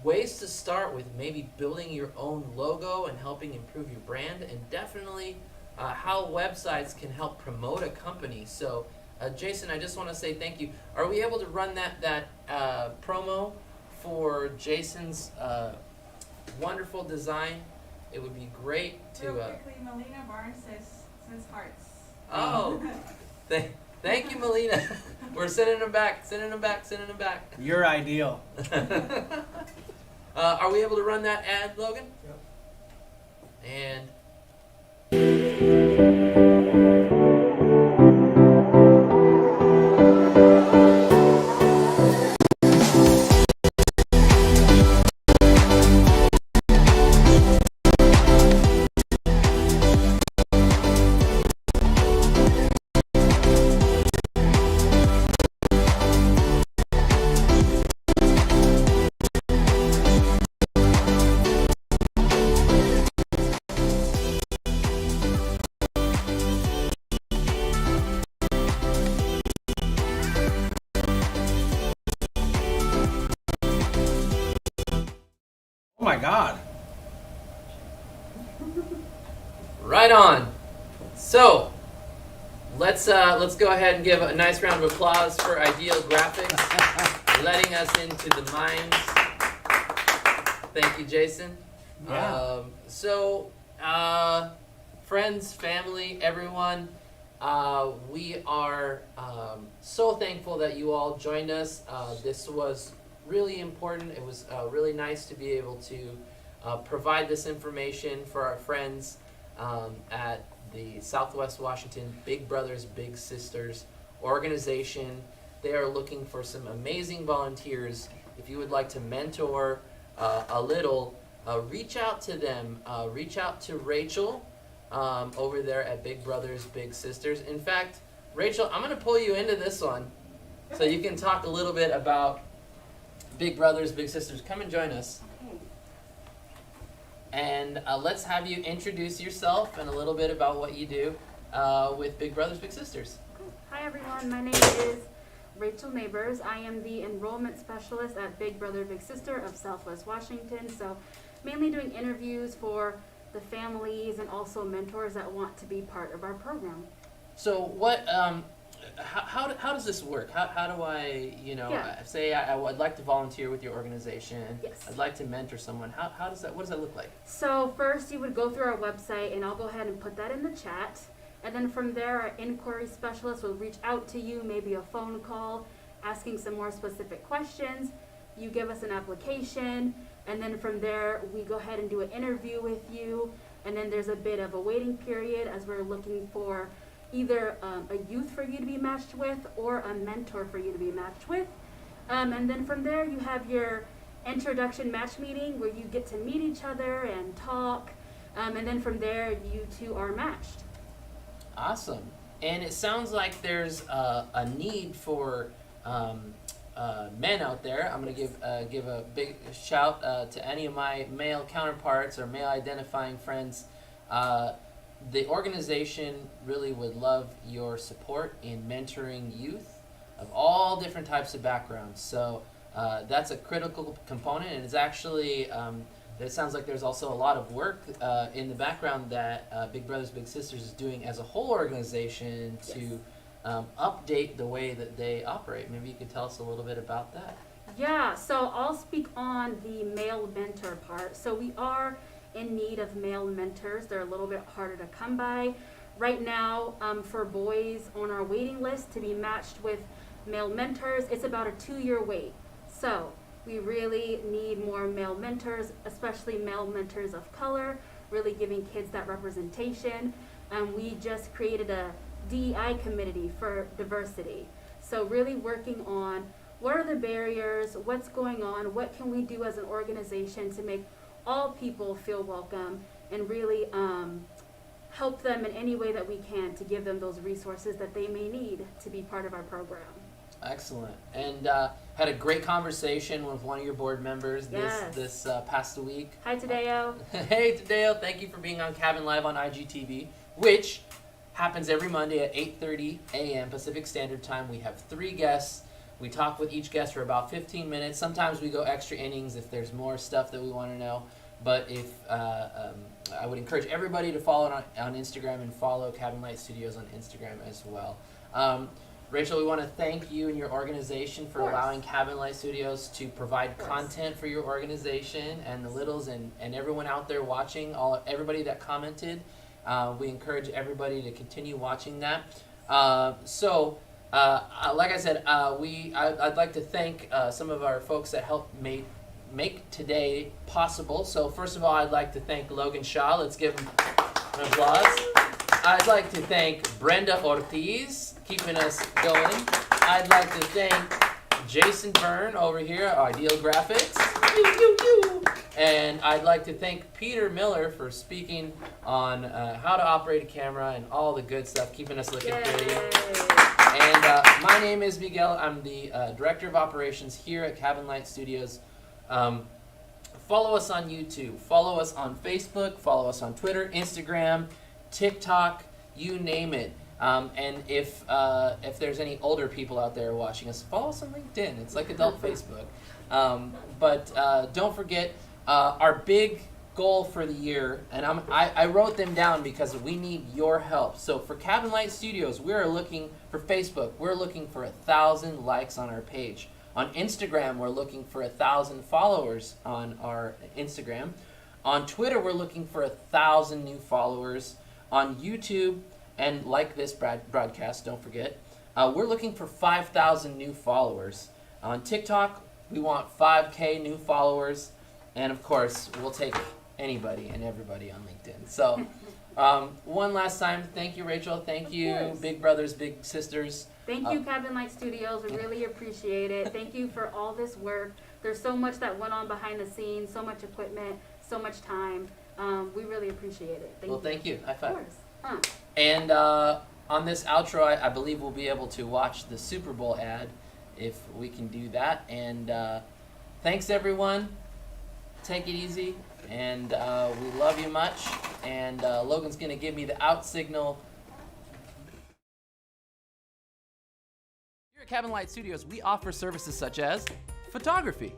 ways to start with maybe building your own logo and helping improve your brand, and definitely how websites can help promote a company. So Jason, I just want to say thank you. Are we able to run that promo for Jason's wonderful design? It would be great to Real quickly, Melina Barnes says hearts. oh thank you, Melina. We're sending them back. You're ideal. Are we able to run that ad, Logan? Yep. And God. Right on. So, let's go ahead and give a nice round of applause for Ideal Graphics, letting us into the minds. Thank you, Jason. Yeah. Friends, family, everyone, we are so thankful that you all joined us. This was really important. It was really nice to be able to provide this information for our friends at the Southwest Washington Big Brothers Big Sisters organization. They are looking for some amazing volunteers. If you would like to mentor a little, reach out to them. Reach out to Rachel over there at Big Brothers Big Sisters. In fact, Rachel, I'm going to pull you into this one so you can talk a little bit about Big Brothers Big Sisters. Come and join us. And let's have you introduce yourself and a little bit about what you do with Big Brothers Big Sisters. Hi everyone, my name is Rachel Neighbors. I am the enrollment specialist at Big Brother Big Sister of Southwest Washington. So mainly doing interviews for the families and also mentors that want to be part of our program. So what, how does this work? How do I, Yeah. say I would like to volunteer with your organization. Yes. I'd like to mentor someone. What does that look like? So first you would go through our website, and I'll go ahead and put that in the chat. And then from there, our inquiry specialist will reach out to you, maybe a phone call, asking some more specific questions. You give us an application, and then from there, we go ahead and do an interview with you. And then there's a bit of a waiting period as we're looking for either a youth for you to be matched with or a mentor for you to be matched with. And then from there, you have your introduction match meeting where you get to meet each other and talk. And then from there, you two are matched. Awesome. And it sounds like there's a need for men out there. I'm going to give a big shout to any of my male counterparts or male identifying friends. The organization really would love your support in mentoring youth of all different types of backgrounds. So that's a critical component, and it's actually it sounds like there's also a lot of work in the background that Big Brothers Big Sisters is doing as a whole organization to update the way that they operate. Maybe you could tell us a little bit about that. Yeah, so I'll speak on the male mentor part. So we are in need of male mentors. They're a little bit harder to come by. Right now, for boys on our waiting list to be matched with male mentors, it's about a 2-year wait. So we really need more male mentors, especially male mentors of color, really giving kids that representation. We just created a DEI committee for diversity. So really working on what are the barriers, what's going on, what can we do as an organization to make all people feel welcome and really help them in any way that we can to give them those resources that they may need to be part of our program. Excellent. And had a great conversation with one of your board members this past week. Hi, Tadeo. Hey, Tadeo. Thank you for being on Cabin Live on IGTV, which happens every Monday at 8:30 a.m. Pacific Standard Time. We have 3 guests. We talk with each guest for about 15 minutes. Sometimes we go extra innings if there's more stuff that we want to know. But if I would encourage everybody to follow it on Instagram and follow Cabin Light Studios on Instagram as well. Rachel, we want to thank you and your organization for allowing Cabin Light Studios to provide content for your organization and the littles and everyone out there watching, everybody that commented. We encourage everybody to continue watching that. Like I said, I'd like to thank some of our folks that helped make today possible. So first of all, I'd like to thank Logan Shaw. Let's give him an applause. I'd like to thank Brenda Ortiz, keeping us going. I'd like to thank Jason Byrne over here, Ideal Graphics. And I'd like to thank Peter Miller for speaking on how to operate a camera and all the good stuff, keeping us looking pretty. And my name is Miguel. I'm the Director of Operations here at Cabin Light Studios. Follow us on YouTube. Follow us on Facebook. Follow us on Twitter, Instagram, TikTok, you name it. And if there's any older people out there watching us, follow us on LinkedIn. It's like adult Facebook. But don't forget, our big goal for the year, and I wrote them down because we need your help. So for Cabin Light Studios, we're looking for Facebook. We're looking for 1,000 likes on our page. On Instagram, we're looking for 1,000 followers on our Instagram. On Twitter, we're looking for 1,000 new followers. On YouTube, and like this broadcast, don't forget, we're looking for 5,000 new followers. On TikTok, we want 5K new followers. And of course, we'll take anybody and everybody on LinkedIn. So one last time, thank you, Rachel. Thank you, course. big brothers, big sisters. Thank you, Cabin Light Studios. We really appreciate it. Thank you for all this work. There's so much that went on behind the scenes, so much equipment, so much time. We really appreciate it. Well, thank you. High Of five. course. And on this outro, I believe we'll be able to watch the Super Bowl ad if we can do that. And thanks, everyone. Take it easy. And we love you much. And Logan's going to give me the out signal. Here at Cabin Light Studios, we offer services such as photography,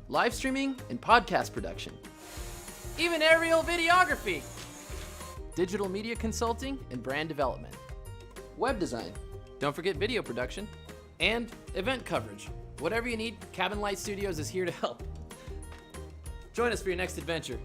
live streaming, and podcast production, even aerial videography, digital media consulting and brand development, web design, don't forget video production, and event coverage. Whatever you need, Cabin Light Studios is here to help. Join us for your next adventure.